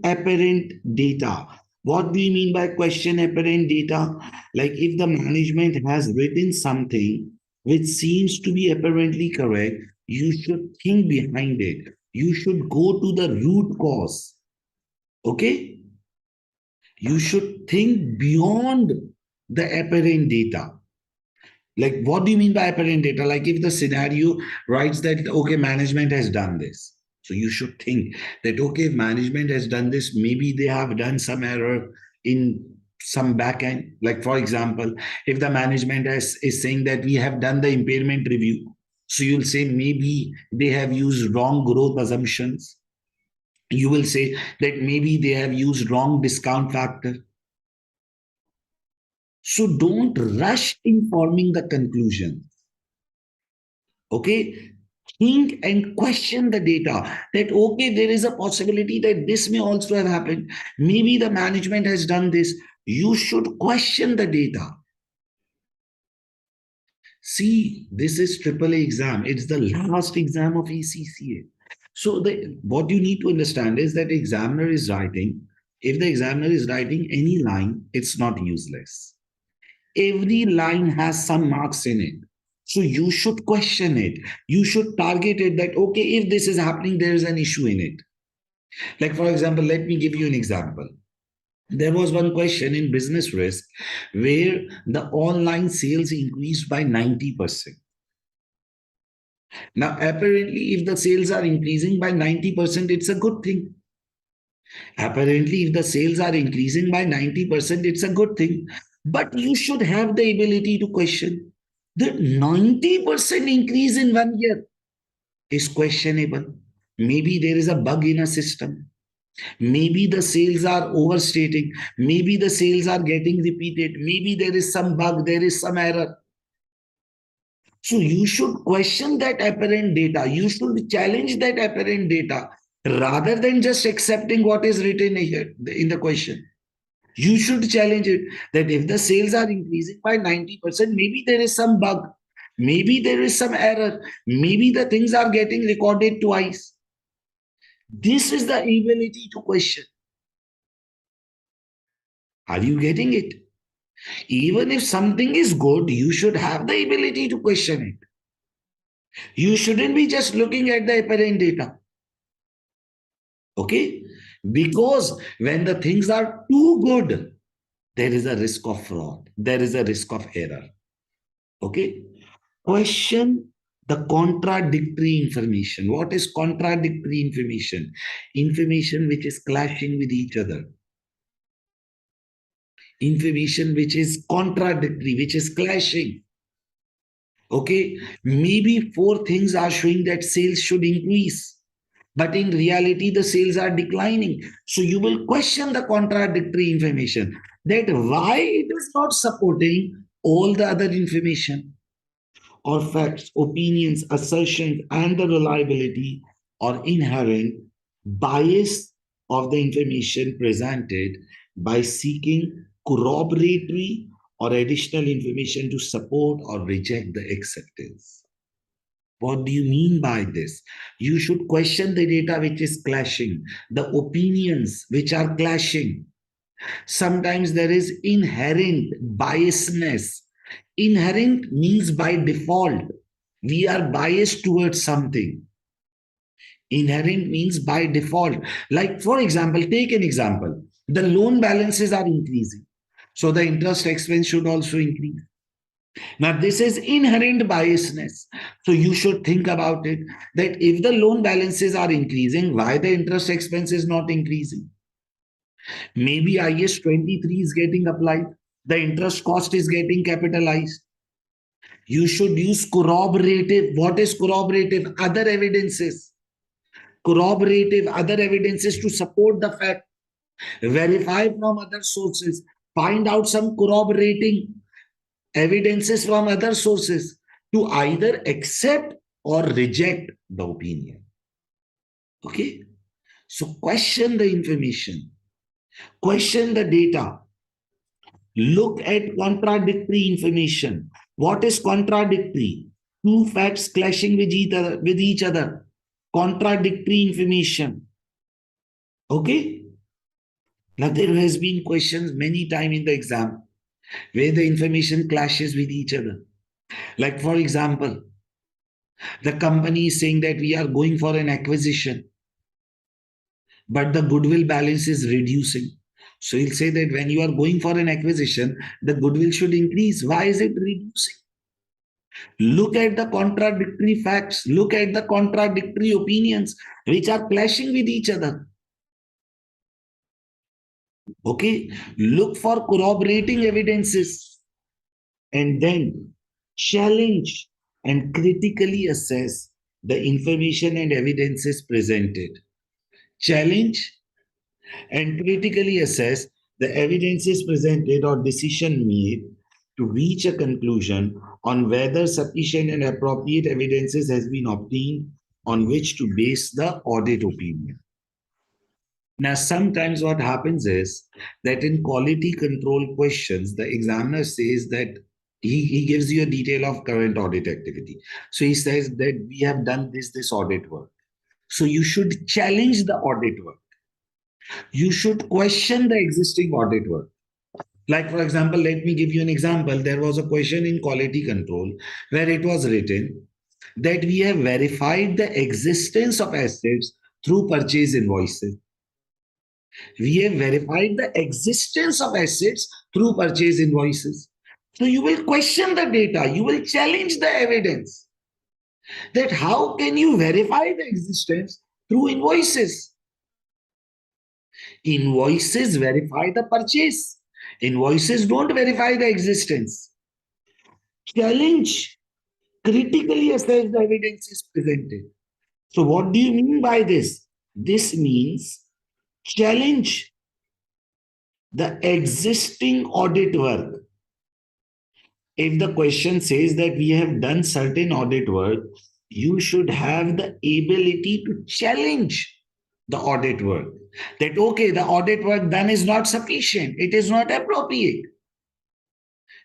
apparent data. What do you mean by question apparent data? Like if the management has written something which seems to be apparently correct, you should think behind it. You should go to the root cause. Okay? You should think beyond the apparent data. Like, what do you mean by apparent data? Like if the scenario writes that, okay, management has done this. So you should think that, okay, if management has done this, maybe they have done some error in some backend. Like, for example, if the management is saying that we have done the impairment review, so you'll say maybe they have used wrong growth assumptions. You will say that maybe they have used wrong discount factor. So don't rush in forming the conclusion. Okay? Think and question the data that, okay, there is a possibility that this may also have happened. Maybe the management has done this. You should question the data. See, this is AAA exam. It's the last exam of ACCA. So what you need to understand is that examiner is writing. If the examiner is writing any line, it's not useless. Every line has some marks in it. So you should question it. You should target it that, okay, if this is happening, there is an issue in it. Like, for example, let me give you an example. There was one question in business risk where the online sales increased by 90%. Now, apparently, if the sales are increasing by 90%, it's a good thing. Apparently, if the sales are increasing by 90%, it's a good thing. But you should have the ability to question. The 90% increase in 1 year is questionable. Maybe there is a bug in a system. Maybe the sales are overstating. Maybe the sales are getting repeated. Maybe there is some bug, there is some error. So you should question that apparent data. You should challenge that apparent data rather than just accepting what is written here in the question. You should challenge it that if the sales are increasing by 90%, maybe there is some bug. Maybe there is some error. Maybe the things are getting recorded twice. This is the ability to question. Are you getting it? Even if something is good, you should have the ability to question it. You shouldn't be just looking at the apparent data. Okay? Because when the things are too good, there is a risk of fraud. There is a risk of error. Okay? Question the contradictory information. What is contradictory information? Information which is clashing with each other. Information which is contradictory, which is clashing. Okay, maybe four things are showing that sales should increase, but in reality, the sales are declining. So you will question the contradictory information that why it is not supporting all the other information or facts, opinions, assertions, and the reliability or inherent bias of the information presented by seeking corroboratory or additional information to support or reject the acceptance. What do you mean by this? You should question the data which is clashing, the opinions which are clashing. Sometimes there is inherent biasness. Inherent means by default, we are biased towards something. Inherent means by default. Like, for example, take an example. The loan balances are increasing. So the interest expense should also increase. Now, this is inherent biasness. So you should think about it that if the loan balances are increasing, why the interest expense is not increasing? Maybe IS 23 is getting applied. The interest cost is getting capitalized. You should use corroborative. What is corroborative? Other evidences. corroborative other evidences to support the fact, verify from other sources, find out some corroborating evidences from other sources to either accept or reject the opinion. Okay? So question the information, question the data, look at contradictory information. What is contradictory? Two facts clashing with each other. Contradictory information. Okay? Now there has been questions many times in the exam where the information clashes with each other. Like for example, the company is saying that we are going for an acquisition, but the goodwill balance is reducing. So he'll say that when you are going for an acquisition, the goodwill should increase. Why is it reducing? Look at the contradictory facts, look at the contradictory opinions which are clashing with each other. Okay, look for corroborating evidences and then challenge and critically assess the information and evidences presented. Challenge and critically assess the evidences presented or decision made to reach a conclusion on whether sufficient and appropriate evidences has been obtained on which to base the audit opinion. Now, sometimes what happens is that in quality control questions, the examiner says that he gives you a detail of current audit activity. So he says that we have done this audit work. So you should challenge the audit work. You should question the existing audit work. Like, for example, let me give you an example. There was a question in quality control where it was written that we have verified the existence of assets through purchase invoices. We have verified the existence of assets through purchase invoices. So you will question the data, you will challenge the evidence that how can you verify the existence through invoices? Invoices verify the purchase. Invoices don't verify the existence. Challenge, critically assess the evidence is presented. So what do you mean by this? This means challenge the existing audit work. If the question says that we have done certain audit work, you should have the ability to challenge the audit work. That, okay, the audit work done is not sufficient, it is not appropriate.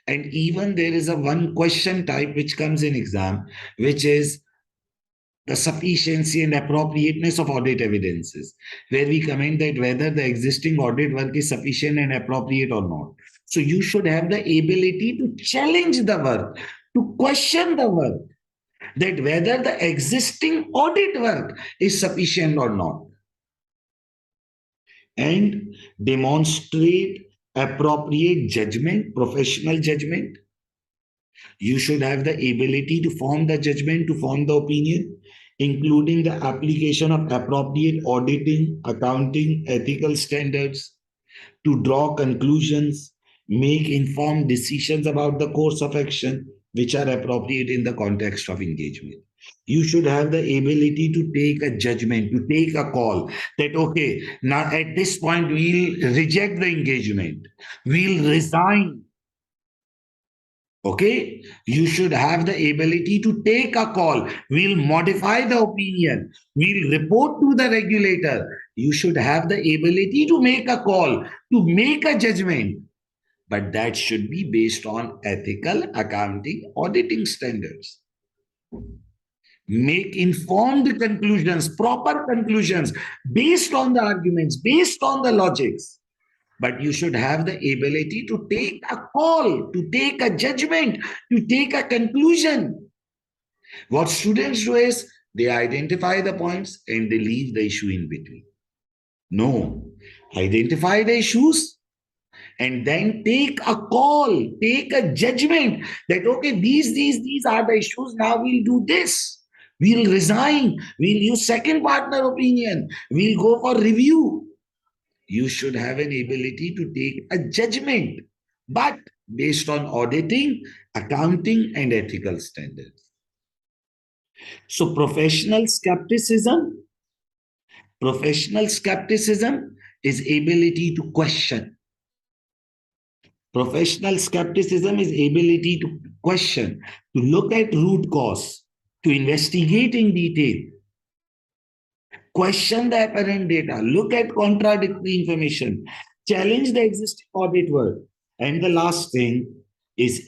And even there is a one question type which comes in exam, which is the sufficiency and appropriateness of audit evidences, where we comment that whether the existing audit work is sufficient and appropriate or not. So you should have the ability to challenge the work, to question the work, that whether the existing audit work is sufficient or not, and demonstrate appropriate judgment, professional judgment. You should have the ability to form the judgment, to form the opinion, including the application of appropriate auditing, accounting, ethical standards, to draw conclusions, make informed decisions about the course of action which are appropriate in the context of engagement. You should have the ability to take a judgment, to take a call that, okay, now at this point we'll reject the engagement, we'll resign. Okay, you should have the ability to take a call. We'll modify the opinion. We'll report to the regulator. You should have the ability to make a call, to make a judgment. But that should be based on ethical accounting auditing standards. Make informed conclusions, proper conclusions, based on the arguments, based on the logics. But you should have the ability to take a call, to take a judgment, to take a conclusion. What students do is they identify the points and they leave the issue in between. No, identify the issues and then take a call, take a judgment that, okay, these are the issues. Now we'll do this. We'll resign. We'll use second partner opinion. We'll go for review. You should have an ability to take a judgment, but based on auditing, accounting, and ethical standards. So professional skepticism Professional skepticism is ability to question. Professional skepticism is ability to question, to look at root cause, to investigate in detail, question the apparent data, look at contradictory information, challenge the existing audit work. And the last thing is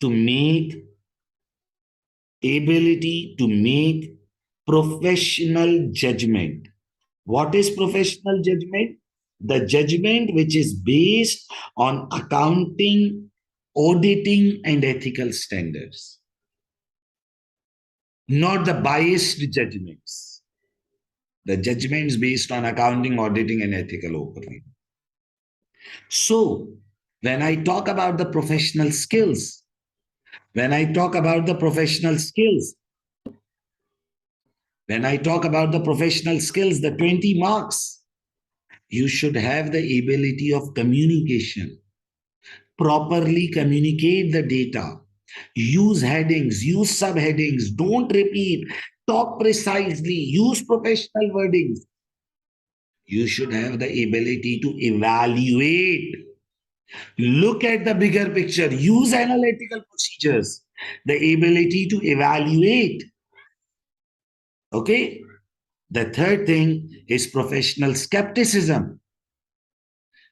to make ability to make professional judgment. What is professional judgment? The judgment which is based on accounting, auditing, and ethical standards, not the biased judgments. The judgments based on accounting, auditing, and ethical opinion. So, when I talk about the professional skills, when I talk about the professional skills, when I talk about the professional skills, the 20 marks, you should have the ability of communication, properly communicate the data, use headings, use subheadings, don't repeat, talk precisely, use professional wordings. You should have the ability to evaluate, look at the bigger picture, use analytical procedures, the ability to evaluate. Okay? The third thing is professional skepticism.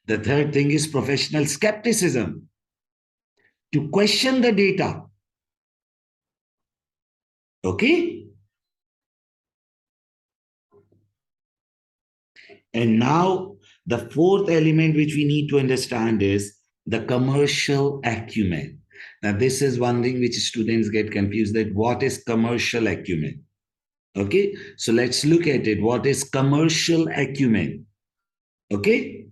The third thing is professional skepticism, to question the data. Okay? And now the fourth element which we need to understand is the commercial acumen. Now, this is one thing which students get confused, that what is commercial acumen? Okay, so let's look at it. What is commercial acumen? Okay.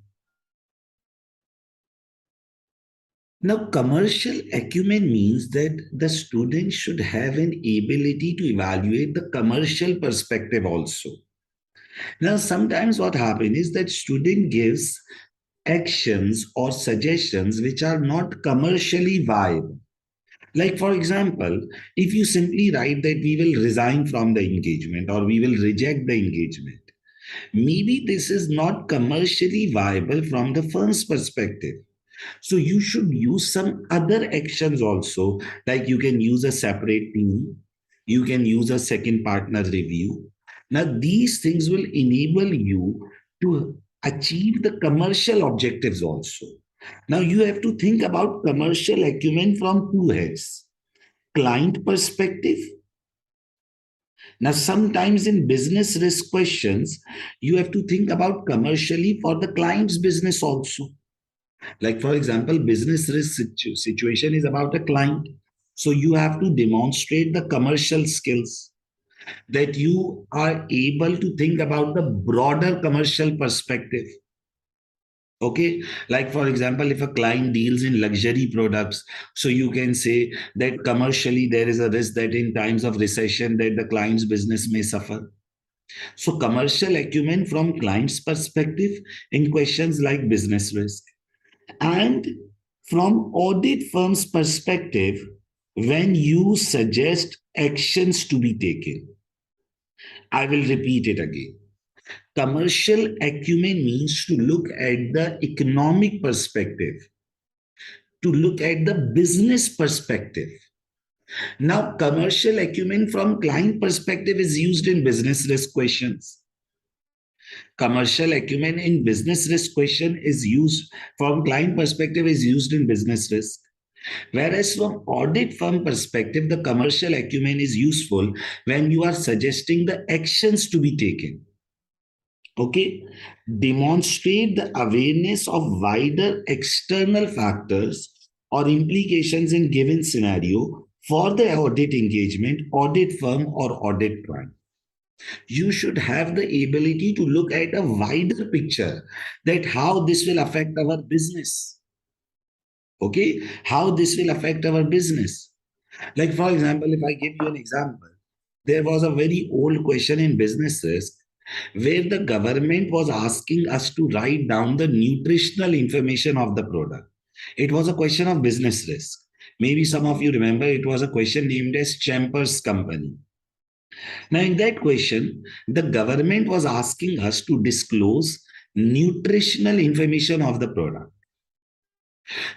Now, commercial acumen means that the student should have an ability to evaluate the commercial perspective also. Now, sometimes what happens is that student gives actions or suggestions which are not commercially viable. Like, for example, if you simply write that we will resign from the engagement or we will reject the engagement, maybe this is not commercially viable from the firm's perspective. So you should use some other actions also, like you can use a separate team, you can use a second partner review. Now, these things will enable you to achieve the commercial objectives also. Now, you have to think about commercial acumen from two heads: client perspective. Now, sometimes in business risk questions, you have to think about commercially for the client's business also. Like, for example, business risk situation is about a client. So you have to demonstrate the commercial skills, that you are able to think about the broader commercial perspective. Okay, like for example, if a client deals in luxury products, so you can say that commercially there is a risk that in times of recession that the client's business may suffer. So commercial acumen from client's perspective in questions like business risk. And from audit firm's perspective, when you suggest actions to be taken, I will repeat it again. Commercial acumen means to look at the economic perspective, to look at the business perspective. Now, commercial acumen from client perspective is used in business risk questions. Commercial acumen in business risk question is used from client perspective, is used in business risk. Whereas from audit firm perspective, the commercial acumen is useful when you are suggesting the actions to be taken. Okay, demonstrate the awareness of wider external factors or implications in given scenario for the audit engagement, audit firm, or audit client. You should have the ability to look at a wider picture, that how this will affect our business. Okay, how this will affect our business. Like, for example, if I give you an example, there was a very old question in business risk where the government was asking us to write down the nutritional information of the product. It was a question of business risk. Maybe some of you remember, it was a question named as Chambers Company. Now, in that question, the government was asking us to disclose nutritional information of the product.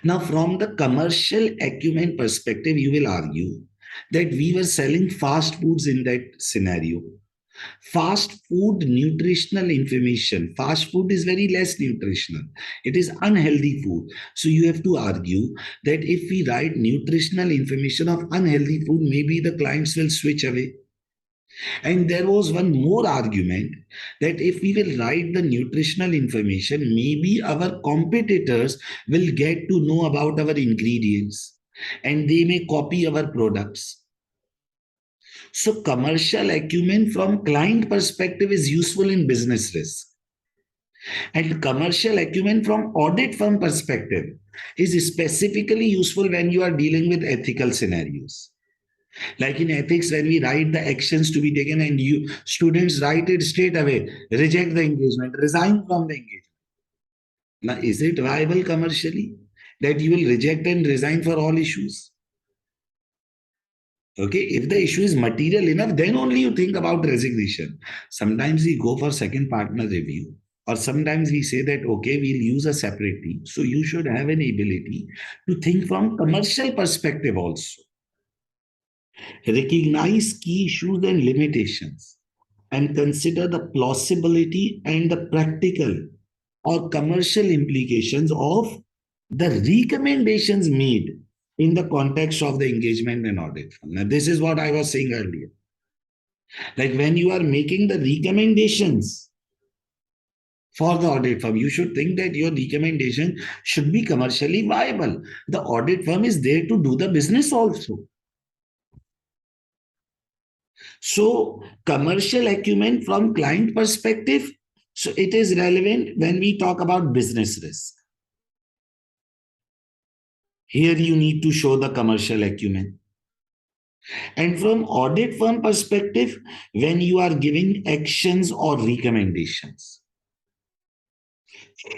Now, from the commercial acumen perspective, you will argue that we were selling fast foods in that scenario. Fast food nutritional information. Fast food is very less nutritional. It is unhealthy food. So you have to argue that if we write nutritional information of unhealthy food, maybe the clients will switch away. And there was one more argument that if we will write the nutritional information, maybe our competitors will get to know about our ingredients and they may copy our products. So commercial acumen from client perspective is useful in business risk. And commercial acumen from audit firm perspective is specifically useful when you are dealing with ethical scenarios. Like in ethics, when we write the actions to be taken and you students write it straight away, reject the engagement, resign from the engagement. Now, is it viable commercially that you will reject and resign for all issues? Okay, if the issue is material enough, then only you think about resignation. Sometimes we go for second partner review, or sometimes we say that, okay, we'll use a separate team. So you should have an ability to think from commercial perspective also. Recognize key issues and limitations and consider the plausibility and the practical or commercial implications of the recommendations made in the context of the engagement and audit. Now, this is what I was saying earlier. Like when you are making the recommendations for the audit firm, you should think that your recommendation should be commercially viable. The audit firm is there to do the business also. So, commercial acumen from client perspective, so it is relevant when we talk about business risk. Here you need to show the commercial acumen. And from audit firm perspective, when you are giving actions or recommendations,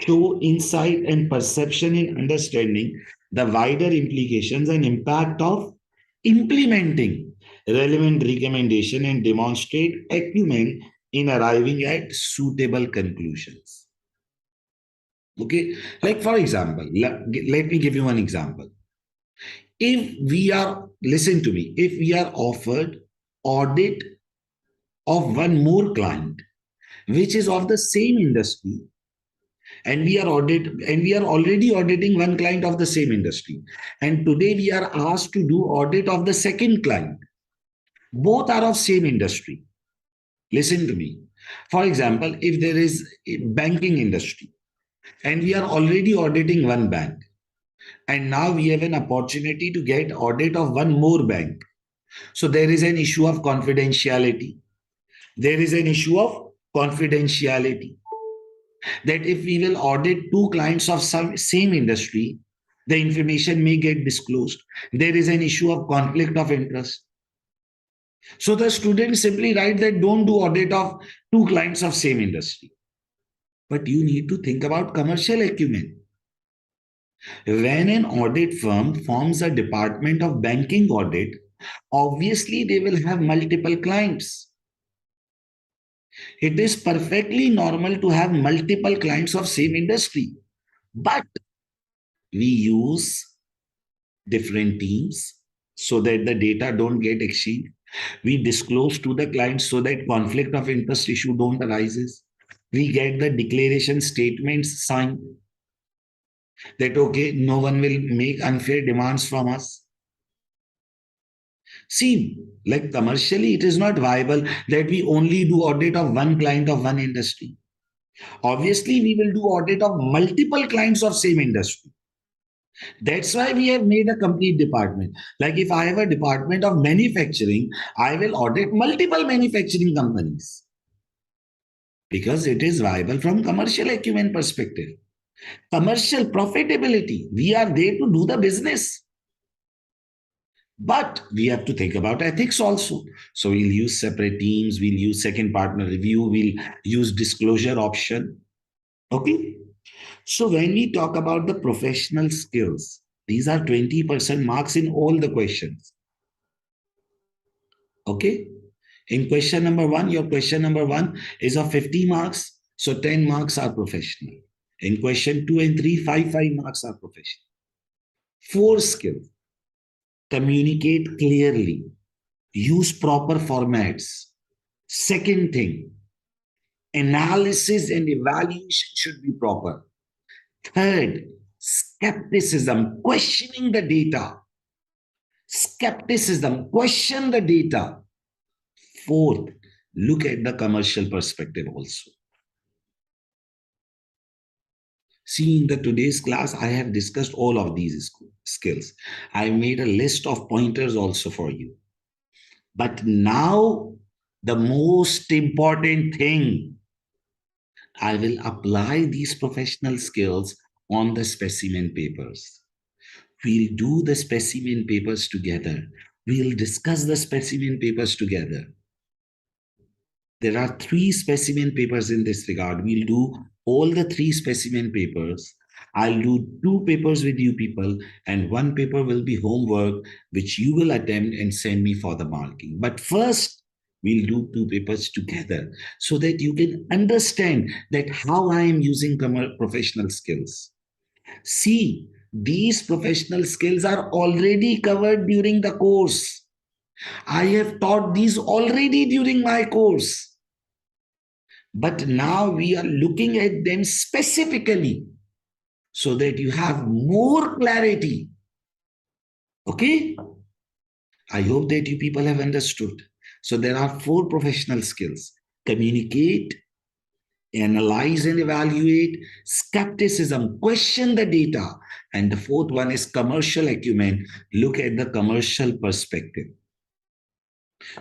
show insight and perception in understanding the wider implications and impact of implementing relevant recommendation and demonstrate acumen in arriving at suitable conclusions. Okay, like for example, let me give you one example. If we are, listen to me, if we are offered audit of one more client, which is of the same industry, and we are already auditing one client of the same industry, and today we are asked to do audit of the second client. Both are of same industry. Listen to me. For example, if there is a banking industry, and we are already auditing one bank, and now we have an opportunity to get audit of one more bank. So there is an issue of confidentiality. There is an issue of confidentiality that if we will audit two clients of some same industry, the information may get disclosed. There is an issue of conflict of interest. So the students simply write that don't do audit of two clients of same industry. But you need to think about commercial acumen. When an audit firm forms a department of banking audit, obviously they will have multiple clients. It is perfectly normal to have multiple clients of same industry, but we use different teams so that the data don't get exchanged. We disclose to the clients so that conflict of interest issue don't arises. We get the declaration statements signed that okay, no one will make unfair demands from us. See, like commercially, it is not viable that we only do audit of one client of one industry. Obviously, we will do audit of multiple clients of same industry. That's why we have made a complete department. Like if I have a department of manufacturing, I will audit multiple manufacturing companies because it is viable from commercial acumen perspective. Commercial profitability, we are there to do the business. But we have to think about ethics also. So we'll use separate teams, we'll use second partner review, we'll use disclosure option. Okay. So when we talk about the professional skills, these are 20% marks in all the questions. Okay. In question number one, your question number one is of 50 marks, so 10 marks are professional. In question 2 and 3, 5 marks are professional. 4 skills: communicate clearly, use proper formats. Second thing, analysis and evaluation should be proper. Third, skepticism, questioning the data. Skepticism, question the data. Fourth, look at the commercial perspective also. See, in the today's class, I have discussed all of these skills. I made a list of pointers also for you. But now, the most important thing, I will apply these professional skills on the specimen papers. We'll do the specimen papers together. We'll discuss the specimen papers together. There are 3 specimen papers in this regard. We'll do all the 3 specimen papers. I'll do 2 papers with you people, and 1 paper will be homework, which you will attempt and send me for the marking. But first, we'll do 2 papers together so that you can understand that how I am using professional skills. See, these professional skills are already covered during the course. I have taught these already during my course. But now we are looking at them specifically so that you have more clarity. Okay? I hope that you people have understood. So there are 4 professional skills: communicate, analyze and evaluate, skepticism, question the data, and the 4th one is commercial acumen, look at the commercial perspective.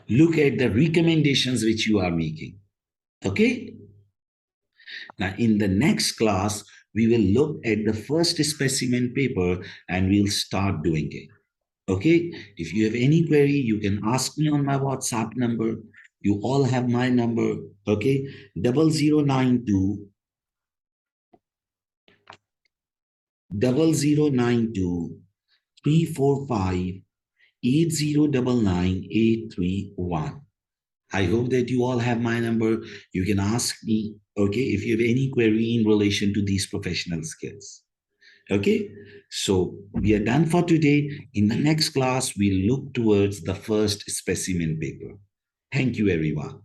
Look at the recommendations which you are making. Okay? Now, in the next class, we will look at the first specimen paper and we'll start doing it. Okay? If you have any query, you can ask me on my WhatsApp number. You all have my number. Okay? 0092 345 8099831. I hope that you all have my number. You can ask me, okay, if you have any query in relation to these professional skills. Okay, so we are done for today. In the next class, we'll look towards the first specimen paper. Thank you, everyone.